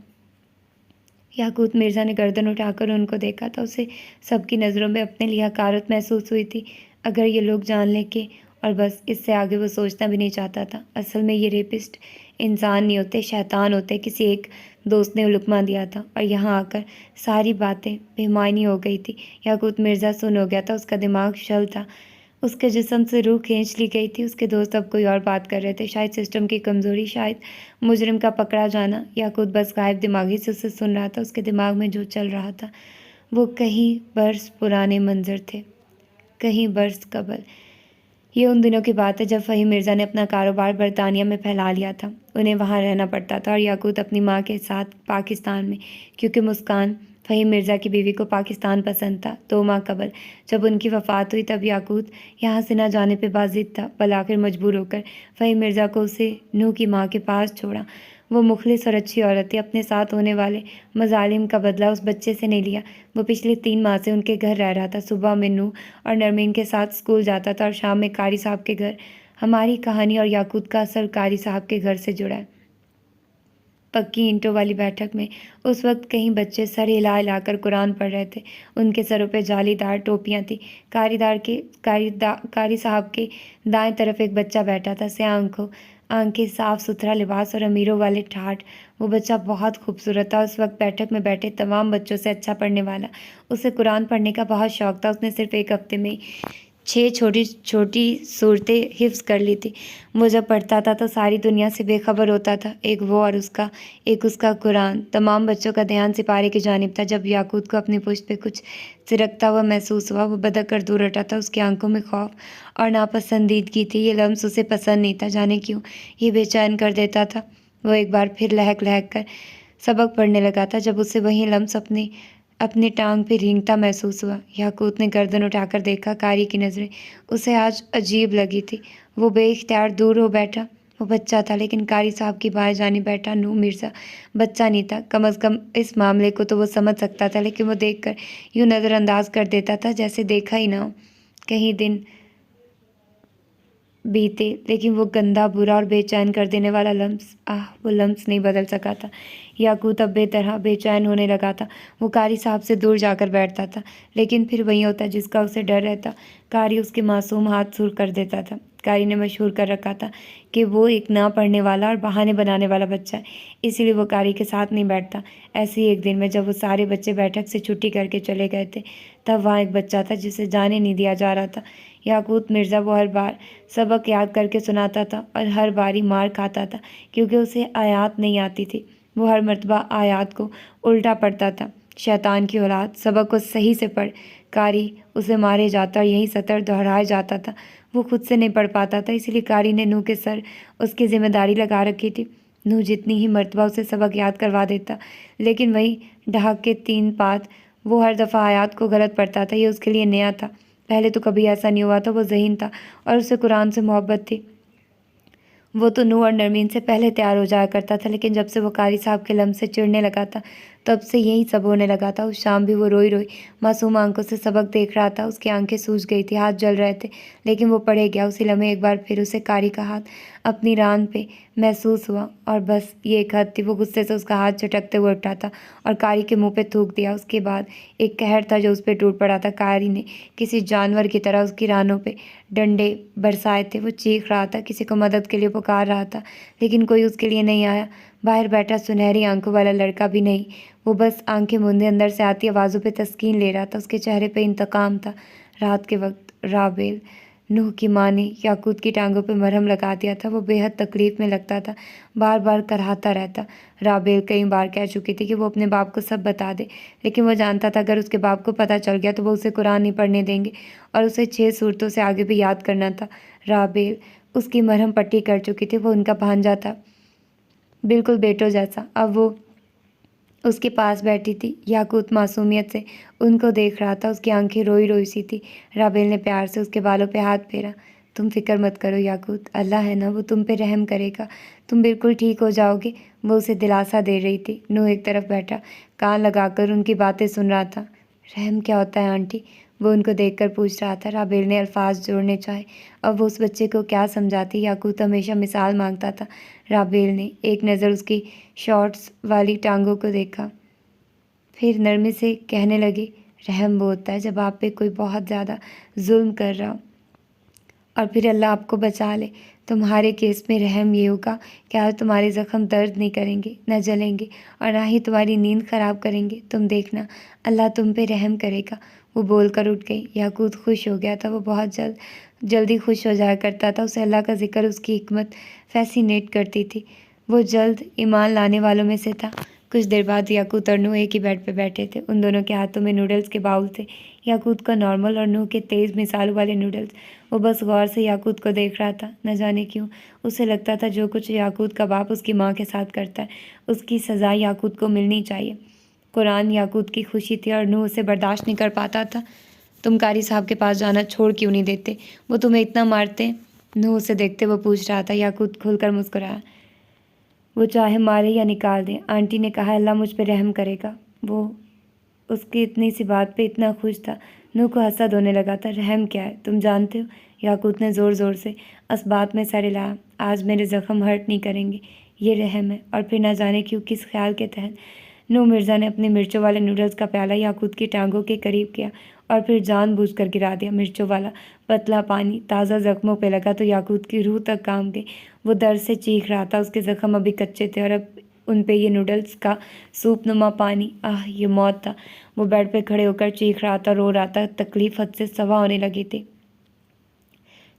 याकूत मिर्ज़ा ने गर्दन उठाकर उनको देखा था। उसे सबकी नज़रों में अपने लिए हकारत महसूस हुई थी। अगर ये लोग जान लें कि, और बस इससे आगे वो सोचना भी नहीं चाहता था। असल में ये रेपिस्ट इंसान नहीं होते, शैतान होते। किसी एक दोस्त ने लुकमा दिया था और यहाँ आकर सारी बातें बेमानी हो गई थी। याकूत मिर्ज़ा सुन हो गया था। उसका दिमाग शल था, उसके जिस्म से रूह खींच ली गई थी। उसके दोस्त अब कोई और बात कर रहे थे, शायद सिस्टम की कमज़ोरी, शायद मुजरिम का पकड़ा जाना। याकूत बस गायब दिमागी से उसे सुन रहा था। उसके दिमाग में जो चल रहा था वो कहीं बरस पुराने मंजर थे, कहीं बरस कबल। ये उन दिनों की बात है जब फ़हीम मिर्ज़ा ने अपना कारोबार बरतानिया में फैला लिया था। उन्हें वहाँ रहना पड़ता था और याकूत अपनी माँ के साथ पाकिस्तान में, क्योंकि मुस्कान फ़हीम मिर्ज़ा की बीवी को पाकिस्तान पसंद था। 2 माह कबल जब उनकी वफ़ात हुई तब याकूत यहाँ से ना जाने पे बाज़िद था, बल आखिर मजबूर होकर फ़हीम मिर्ज़ा को उसे नूह की माँ के पास छोड़ा। वो मुखलिस और अच्छी औरत थी। अपने साथ होने वाले मज़ालिम का बदला उस बच्चे से नहीं लिया। वो पिछले 3 माह से उनके घर रह रहा था। सुबह में नूह और नरमीन के साथ स्कूल जाता था और शाम में कारी साहब के घर। हमारी कहानी और याकूत का असल कारी साहब के घर से जुड़ा है। पक्की ईंटों वाली बैठक में उस वक्त कई बच्चे सर हिला हिलाकर कुरान पढ़ रहे थे। उनके सरों पे जालीदार टोपियां थी। कारी साहब के दाएं तरफ एक बच्चा बैठा था, स्याह आंखें, साफ सुथरा लिबास और अमीरों वाले ठाठ। वो बच्चा बहुत खूबसूरत था। उस वक्त बैठक में बैठे तमाम बच्चों से अच्छा पढ़ने वाला। उसे कुरान पढ़ने का बहुत शौक था। उसने सिर्फ 1 हफ्ते में 6 छोटी छोटी सूरतें हिफ्ज़ कर ली थी। वो जब पढ़ता था तो सारी दुनिया से बेखबर होता था। एक वो और एक उसका कुरान। तमाम बच्चों का ध्यान सिपारे की जानिब था। जब याकूत को अपनी पुश्त पे कुछ सिरकता हुआ महसूस हुआ, वो बदक कर दूर हटा था। उसकी आंखों में खौफ और नापसंदीदगी थी। ये लम्स उसे पसंद नहीं था, जाने क्यों ये बेचैन कर देता था। वो एक बार फिर लहक लहक कर सबक पढ़ने लगा था जब उसे वही लम्स अपनी टांग पे रेंगता महसूस हुआ। याकूत ने गर्दन उठाकर देखा। कारी की नज़रें उसे आज अजीब लगी थी। वो बेइख्तियार दूर हो बैठा। वो बच्चा था, लेकिन कारी साहब की बाएं जानिब बैठा नूह मिर्ज़ा बच्चा नहीं था। कम अज़ कम इस मामले को तो वो समझ सकता था, लेकिन वो देखकर यूँ नज़रअंदाज कर देता था जैसे देखा ही ना हो। कहीं दिन बीते, लेकिन वो गंदा, बुरा और बेचैन कर देने वाला लम्स, वो लम्स नहीं बदल सका था। याकूत अब बेतरह बेचैन होने लगा था। वो कारी साहब से दूर जाकर बैठता था, लेकिन फिर वही होता जिसका उसे डर रहता। कारी उसके मासूम हाथ सूर कर देता था। कारी ने मशहूर कर रखा था कि वो एक ना पढ़ने वाला और बहाने बनाने वाला बच्चा है, इसीलिए वो कारी के साथ नहीं बैठता। ऐसे ही एक दिन में जब वो सारे बच्चे बैठक से छुट्टी करके चले गए थे, तब वहाँ एक बच्चा था जिसे जाने नहीं दिया जा रहा था। याकूत मिर्ज़ा वो हर बार सबक याद करके सुनाता था और हर बार ही मार खाता था, क्योंकि उसे आयात नहीं आती थी। वो हर मर्तबा आयात को उल्टा पढ़ता था। शैतान की औलाद, सबक को सही से पढ़। कारी उसे मारे जाता और यही सतर दोहराया जाता था। वो खुद से नहीं पढ़ पाता था, इसीलिए कारी ने नूह के सर उसकी जिम्मेदारी लगा रखी थी। नूह जितनी ही मर्तबा उसे सबक याद करवा देता, लेकिन वही ढाक के 3 पात वो हर दफ़ा आयात को गलत पढ़ता था। ये उसके लिए नया था। पहले तो कभी ऐसा नहीं हुआ था। वो ज़हीन था और उसे कुरान से मोहब्बत थी। वो तो नूह और नरमीन से पहले तैयार हो जाया करता था, लेकिन जब से वो कारी साहब के लम्स से चिढ़ने लगा था, तब से यही सब होने लगा था। उस शाम भी वो रोई रोई मासूम आंखों से सबक देख रहा था। उसकी आंखें सूज गई थी, हाथ जल रहे थे, लेकिन वो पढ़े गया। उसी लम्हे एक बार फिर उसे कारी का हाथ अपनी रान पे महसूस हुआ, और बस ये एक हद थी। वो गुस्से से उसका हाथ झटकते हुए उठा था और कारी के मुंह पे थूक दिया। उसके बाद एक कहर था जो उस पर टूट पड़ा था। कारी ने किसी जानवर की तरह उसकी रानों पे डंडे बरसाए थे। वो चीख रहा था, किसी को मदद के लिए पुकार रहा था, लेकिन कोई उसके लिए नहीं आया। बाहर बैठा सुनहरी आंखों वाला लड़का भी नहीं। वो बस आंखें मूंदे अंदर से आती आवाज़ों पे तस्कीन ले रहा था। उसके चेहरे पे इंतकाम था। रात के वक्त राबेल, नूह की माँ ने याकूत की टांगों पे मरहम लगा दिया था। वो बेहद तकलीफ़ में लगता था, बार बार कराहता रहता। राबेल कई बार कह चुकी थी कि वो अपने बाप को सब बता दे, लेकिन वो जानता था अगर उसके बाप को पता चल गया तो वो उसे कुरान नहीं पढ़ने देंगे और उसे 6 सूरतों से आगे भी याद करना था। राबेल उसकी मरहम पट्टी कर चुकी थी। वो उनका भांजा था, बिल्कुल बेटों जैसा। अब वो उसके पास बैठी थी। याकूत मासूमियत से उनको देख रहा था। उसकी आंखें रोई रोई सी थी। राबेल ने प्यार से उसके बालों पे हाथ फेरा। तुम फिक्र मत करो याकूत, अल्लाह है ना, वो तुम पे रहम करेगा, तुम बिल्कुल ठीक हो जाओगे। वो उसे दिलासा दे रही थी। नूह एक तरफ बैठा कान लगाकर उनकी बातें सुन रहा था। रहम क्या होता है आंटी? वो उनको देखकर पूछ रहा था। राबेल ने अल्फाज जोड़ने चाहे, अब वो उस बच्चे को क्या समझाती। याकूत हमेशा मिसाल मांगता था। राबेल ने एक नज़र उसकी शॉर्ट्स वाली टांगों को देखा, फिर नरमी से कहने लगी, रहम वो होता है जब आप पे कोई बहुत ज़्यादा जुल्म कर रहा हो और फिर अल्लाह आपको बचा ले। तुम्हारे केस में रहम ये होगा कि आज तुम्हारे ज़ख्म दर्द नहीं करेंगे, न जलेंगे और ना ही तुम्हारी नींद ख़राब करेंगे। तुम देखना, अल्लाह तुम पे रहम करेगा। वो बोलकर उठ गई। याकूत खुश हो गया था। वो बहुत जल्दी खुश हो जाया करता था। उसे अल्लाह का जिक्र, उसकी हिकमत फैसिनेट करती थी। वो जल्द ईमान लाने वालों में से था। कुछ देर बाद याकूत और नूह एक ही बेड पे बैठे थे। उन दोनों के हाथों में नूडल्स के बाउल थे, याकूत का नॉर्मल और नूह के तेज़ मिसालों वाले नूडल्स। वो बस गौर से याकूत को देख रहा था। न जाने क्यों उसे लगता था जो कुछ याकूत का बाप उसकी माँ के साथ करता है, उसकी सज़ा याकूत को मिलनी चाहिए। कुरान याकूत की खुशी थी और नूह उसे बर्दाश्त नहीं कर पाता था। तुम कारी साहब के पास जाना छोड़ क्यों नहीं देते? वो तुम्हें इतना मारते हैं? नूह उसे देखते वो पूछ रहा था। याकूत खुलकर मुस्कुराया। वो चाहे मारे या निकाल दें, आंटी ने कहा अल्लाह मुझ पर रहम करेगा। वो उसकी इतनी सी बात पे इतना खुश था। नूह को हसद होने लगा था। रहम क्या है तुम जानते हो? याकूत ने ज़ोर ज़ोर से इस बात में सर हिलाया। आज मेरे ज़ख्म हर्ट नहीं करेंगे, ये रहम है। और फिर ना जाने क्यों किस ख्याल के तहत नूह मिर्ज़ा ने अपने मिर्चों वाले नूडल्स का प्याला याकूत की टांगों के करीब किया और फिर जानबूझकर गिरा दिया। मिर्चों वाला पतला पानी ताज़ा ज़ख्मों पे लगा तो याकूत की रूह तक काम गई। वो दर्द से चीख रहा था। उसके ज़ख्म अभी कच्चे थे और अब उन पे ये नूडल्स का सूप नुमा पानी, आह ये मौत था। वो बेड पे खड़े होकर चीख रहा था, रो रहा था। तकलीफ हद से सवा होने लगी थी।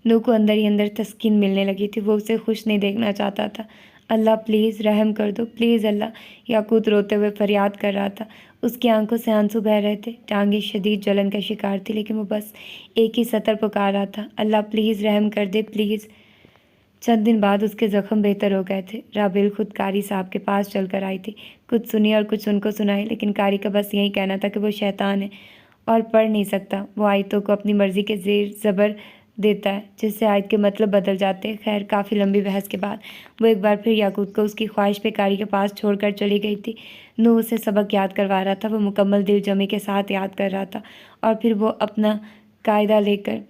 नूह को अंदर ही अंदर तस्कीन मिलने लगी थी। वो उसे खुश नहीं देखना चाहता था। अल्लाह प्लीज़ रहम कर दो, प्लीज़ अल्लाह। याकूत रोते हुए फरियाद कर रहा था। उसकी आंखों से आंसू बह रहे थे। टांगें शदीद जलन का शिकार थी, लेकिन वो बस एक ही सतर पुकार रहा था, अल्लाह प्लीज़ रहम कर दे, प्लीज़। चंद दिन बाद उसके ज़ख्म बेहतर हो गए थे। राबेल खुद कारी साहब के पास चलकर आई थी। कुछ सुनी और कुछ उनको सुनाई, लेकिन कारी का बस यही कहना था कि वो शैतान है और पढ़ नहीं सकता। वो आयतों को अपनी मर्ज़ी के ज़ेर ज़बर देता है, जिससे आयत के मतलब बदल जाते हैं। खैर, काफ़ी लंबी बहस के बाद वो एक बार फिर याकूत को उसकी ख्वाहिश पे कारी के पास छोड़कर चली गई थी। नूह उसे सबक याद करवा रहा था। वो मुकम्मल दिल जमी के साथ याद कर रहा था और फिर वो अपना कायदा लेकर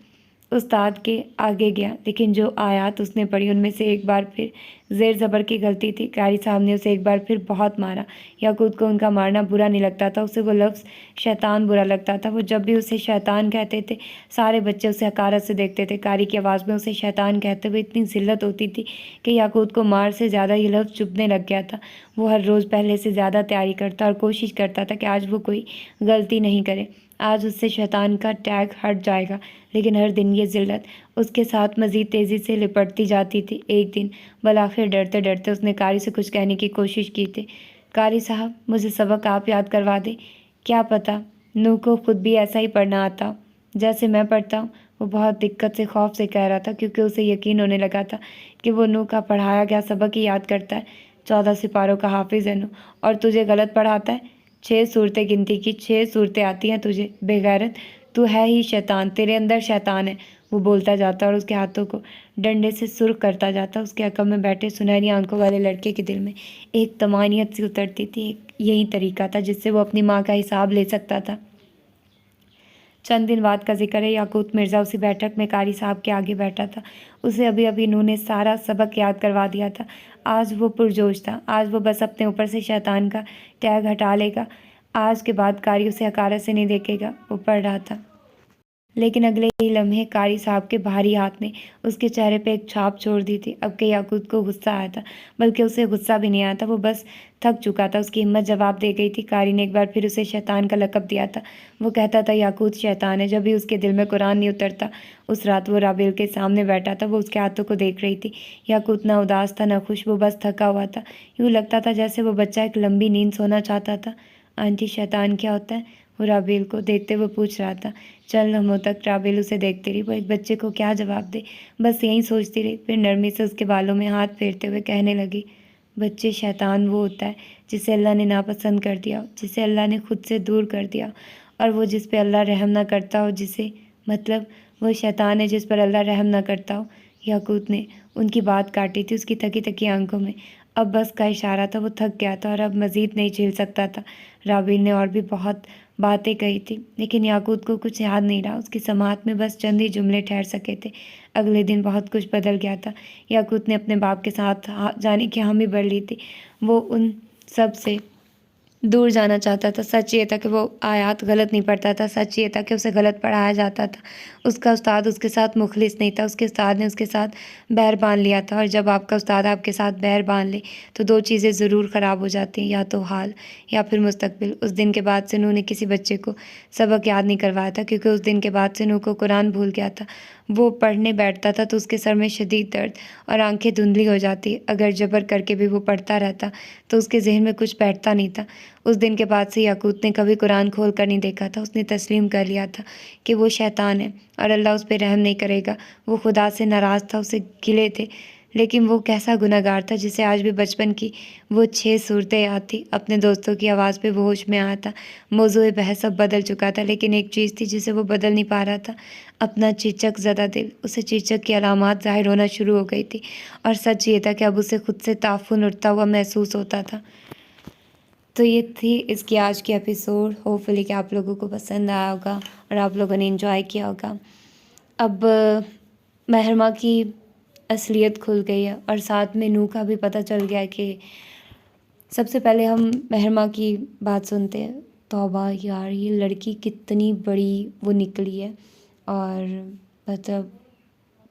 उस्ताद के आगे गया, लेकिन जो आयात उसने पढ़ी उनमें से एक बार फिर ज़ेर ज़बर की गलती थी। कारी साहब ने उसे एक बार फिर बहुत मारा। याकूत को उनका मारना बुरा नहीं लगता था, उसे वो लफ्ज़ शैतान बुरा लगता था। वो जब भी उसे शैतान कहते थे, सारे बच्चे उसे हकारत से देखते थे। कारी की आवाज़ में उसे शैतान कहते हुए इतनी ज़िल्लत होती थी कि याकूत को मार से ज़्यादा ये लफ्ज़ चुभने लग गया था। वो हर रोज़ पहले से ज़्यादा तैयारी करता और कोशिश करता था कि आज वो कोई गलती नहीं करे। आज उससे शैतान का टैग हट जाएगा, लेकिन हर दिन ये ज़िल्लत उसके साथ मज़ीद तेज़ी से लिपटती जाती थी। एक दिन बलाखिर डरते डरते उसने कारी से कुछ कहने की कोशिश की थी। कारी साहब, मुझे सबक आप याद करवा दें। क्या पता नूह को खुद भी ऐसा ही पढ़ना आता जैसे मैं पढ़ता हूँ। वो बहुत दिक्कत से खौफ से कह रहा था, क्योंकि उसे यकीन होने लगा था कि वो नूह का पढ़ाया गया सबक ही याद करता है। 14 सिपारों का हाफिज़ है नूह, और तुझे गलत पढ़ाता है। 6 सूरतें गिनती की, 6 सूरतें आती हैं तुझे, बेगैरत। तू है ही शैतान, तेरे अंदर शैतान है। वो बोलता जाता और उसके हाथों को डंडे से सुर्ख करता जाता। उसके अकब में बैठे सुनहरी आंखों वाले लड़के के दिल में एक तमानियत सी उतरती थी। एक यही तरीका था जिससे वो अपनी माँ का हिसाब ले सकता था। चंद दिन बाद का जिक्र है। याकूत मिर्ज़ा उसी बैठक में कारी साहब के आगे बैठा था। उसे अभी अभी इन्होंने सारा सबक याद करवा दिया था। आज वो पुरजोश था। आज वो बस अपने ऊपर से शैतान का टैग हटा लेगा। आज के बाद कारी उसे हकारत से नहीं देखेगा। वो पढ़ रहा था, लेकिन अगले ही लम्हे कारी साहब के भारी हाथ ने उसके चेहरे पे एक छाप छोड़ दी थी। अब के याकूत को गुस्सा आया था, बल्कि उसे गुस्सा भी नहीं आया था। वो बस थक चुका था। उसकी हिम्मत जवाब दे गई थी। कारी ने एक बार फिर उसे शैतान का लक़ब दिया था। वो कहता था याकूत शैतान है। जब भी उसके दिल में कुरान नहीं उतरता। उस रात वो राबेल के सामने बैठा था। वो उसके हाथों को देख रही थी। याकूत ना उदास था, ना खुश। वो बस थका हुआ था। यूँ लगता था जैसे वो बच्चा एक लंबी नींद सोना चाहता था। आंटी, शैतान क्या होता है? वो राबेल को देखते हुए पूछ रहा था। चल लम्हों तक राबेल उसे देखती रही। वो एक बच्चे को क्या जवाब दे, बस यही सोचती रही। फिर नरमी से उसके बालों में हाथ फेरते हुए कहने लगी, बच्चे, शैतान वो होता है जिसे अल्लाह ने नापसंद कर दिया हो, जिसे अल्लाह ने खुद से दूर कर दिया, और वो जिस पे अल्लाह रहम ना करता हो, जिसे मतलब वो शैतान है जिस पर अल्लाह रहम ना करता हो। याकूत ने उनकी बात काटी थी उसकी थकी थकी आंखों में। अब बस का इशारा था। वो थक गया था और अब मज़ीद नहीं झेल सकता था। राबेल ने और भी बहुत बातें कही थी, लेकिन याकूत को कुछ याद नहीं रहा। उसकी समात में बस चंद ही जुमले ठहर सके थे। अगले दिन बहुत कुछ बदल गया था। याकूत ने अपने बाप के साथ जाने की हामी भर ली थी। वो उन सब से दूर जाना चाहता था। सच ये था कि वो आयात गलत नहीं पढ़ता था। सच ये था कि उसे गलत पढ़ाया जाता था। उसका उस्ताद उसके साथ मुखलिस नहीं था। उसके उस्ताद ने उसके साथ बैर बांध लिया था, और जब आपका उस्ताद आपके साथ बैर बांध ले तो 2 चीज़ें ज़रूर ख़राब हो जाती हैं, या तो हाल या फिर मुस्तकबिल। उस दिन के बाद से नूह ने किसी बच्चे को सबक याद नहीं करवाया था, क्योंकि उस दिन के बाद से नूह को कुरान भूल गया था। वो पढ़ने बैठता था तो उसके सर में शदीद दर्द और आंखें धुंधली हो जाती। अगर जबर करके भी वो पढ़ता रहता तो उसके जहन में कुछ बैठता नहीं था। उस दिन के बाद से याकूत ने कभी कुरान खोल कर नहीं देखा था। उसने तस्लीम कर लिया था कि वो शैतान है और अल्लाह उस पर रहम नहीं करेगा। वो खुदा से नाराज़ था, उसे गिले थे, लेकिन वो कैसा गुनहगार था जिसे आज भी बचपन की वो 6 सूरतें याद थी। अपने दोस्तों की आवाज़ पे वो होश में आया था। मौज़ूए बहस अब बदल चुका था, लेकिन एक चीज़ थी जिसे वो बदल नहीं पा रहा था, अपना चीचक ज़दा दिल। उसे चीचक की अलामात ज़ाहिर होना शुरू हो गई थी, और सच ये था कि अब उसे खुद से ताफ़ुन उठता हुआ महसूस होता था। तो ये थी इसकी आज की एपिसोड। होपफुली कि आप लोगों को पसंद आया होगा और आप लोगों ने एंजॉय किया होगा। अब महरमा की असलियत खुल गई है, और साथ में नूह का भी पता चल गया है कि सबसे पहले हम महरमा की बात सुनते हैं। तौबा यार, ये लड़की कितनी बड़ी वो निकली है, और मतलब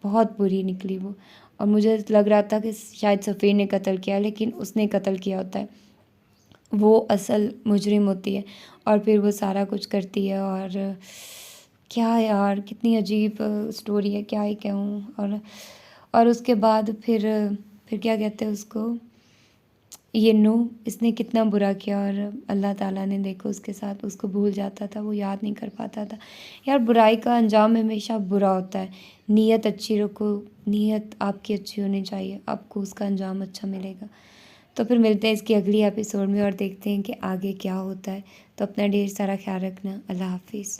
बहुत बुरी निकली वो। और मुझे लग रहा था कि शायद सफ़ीर ने कत्ल किया, लेकिन उसने कत्ल किया होता है। वो असल मुजरिम होती है और फिर वो सारा कुछ करती है। और क्या यार, कितनी अजीब स्टोरी है, क्या ही कहूँ। और उसके बाद फिर क्या कहते हैं उसको, ये नूह, इसने कितना बुरा किया, और अल्लाह ताला ने देखो उसके साथ, उसको भूल जाता था, वो याद नहीं कर पाता था। यार, बुराई का अंजाम हमेशा बुरा होता है। नीयत अच्छी रखो, नीयत आपकी अच्छी होनी चाहिए, आपको उसका अंजाम अच्छा मिलेगा। तो फिर मिलते हैं इसकी अगली एपिसोड में और देखते हैं कि आगे क्या होता है। तो अपना ढेर सारा ख्याल रखना। अल्लाह हाफिज़।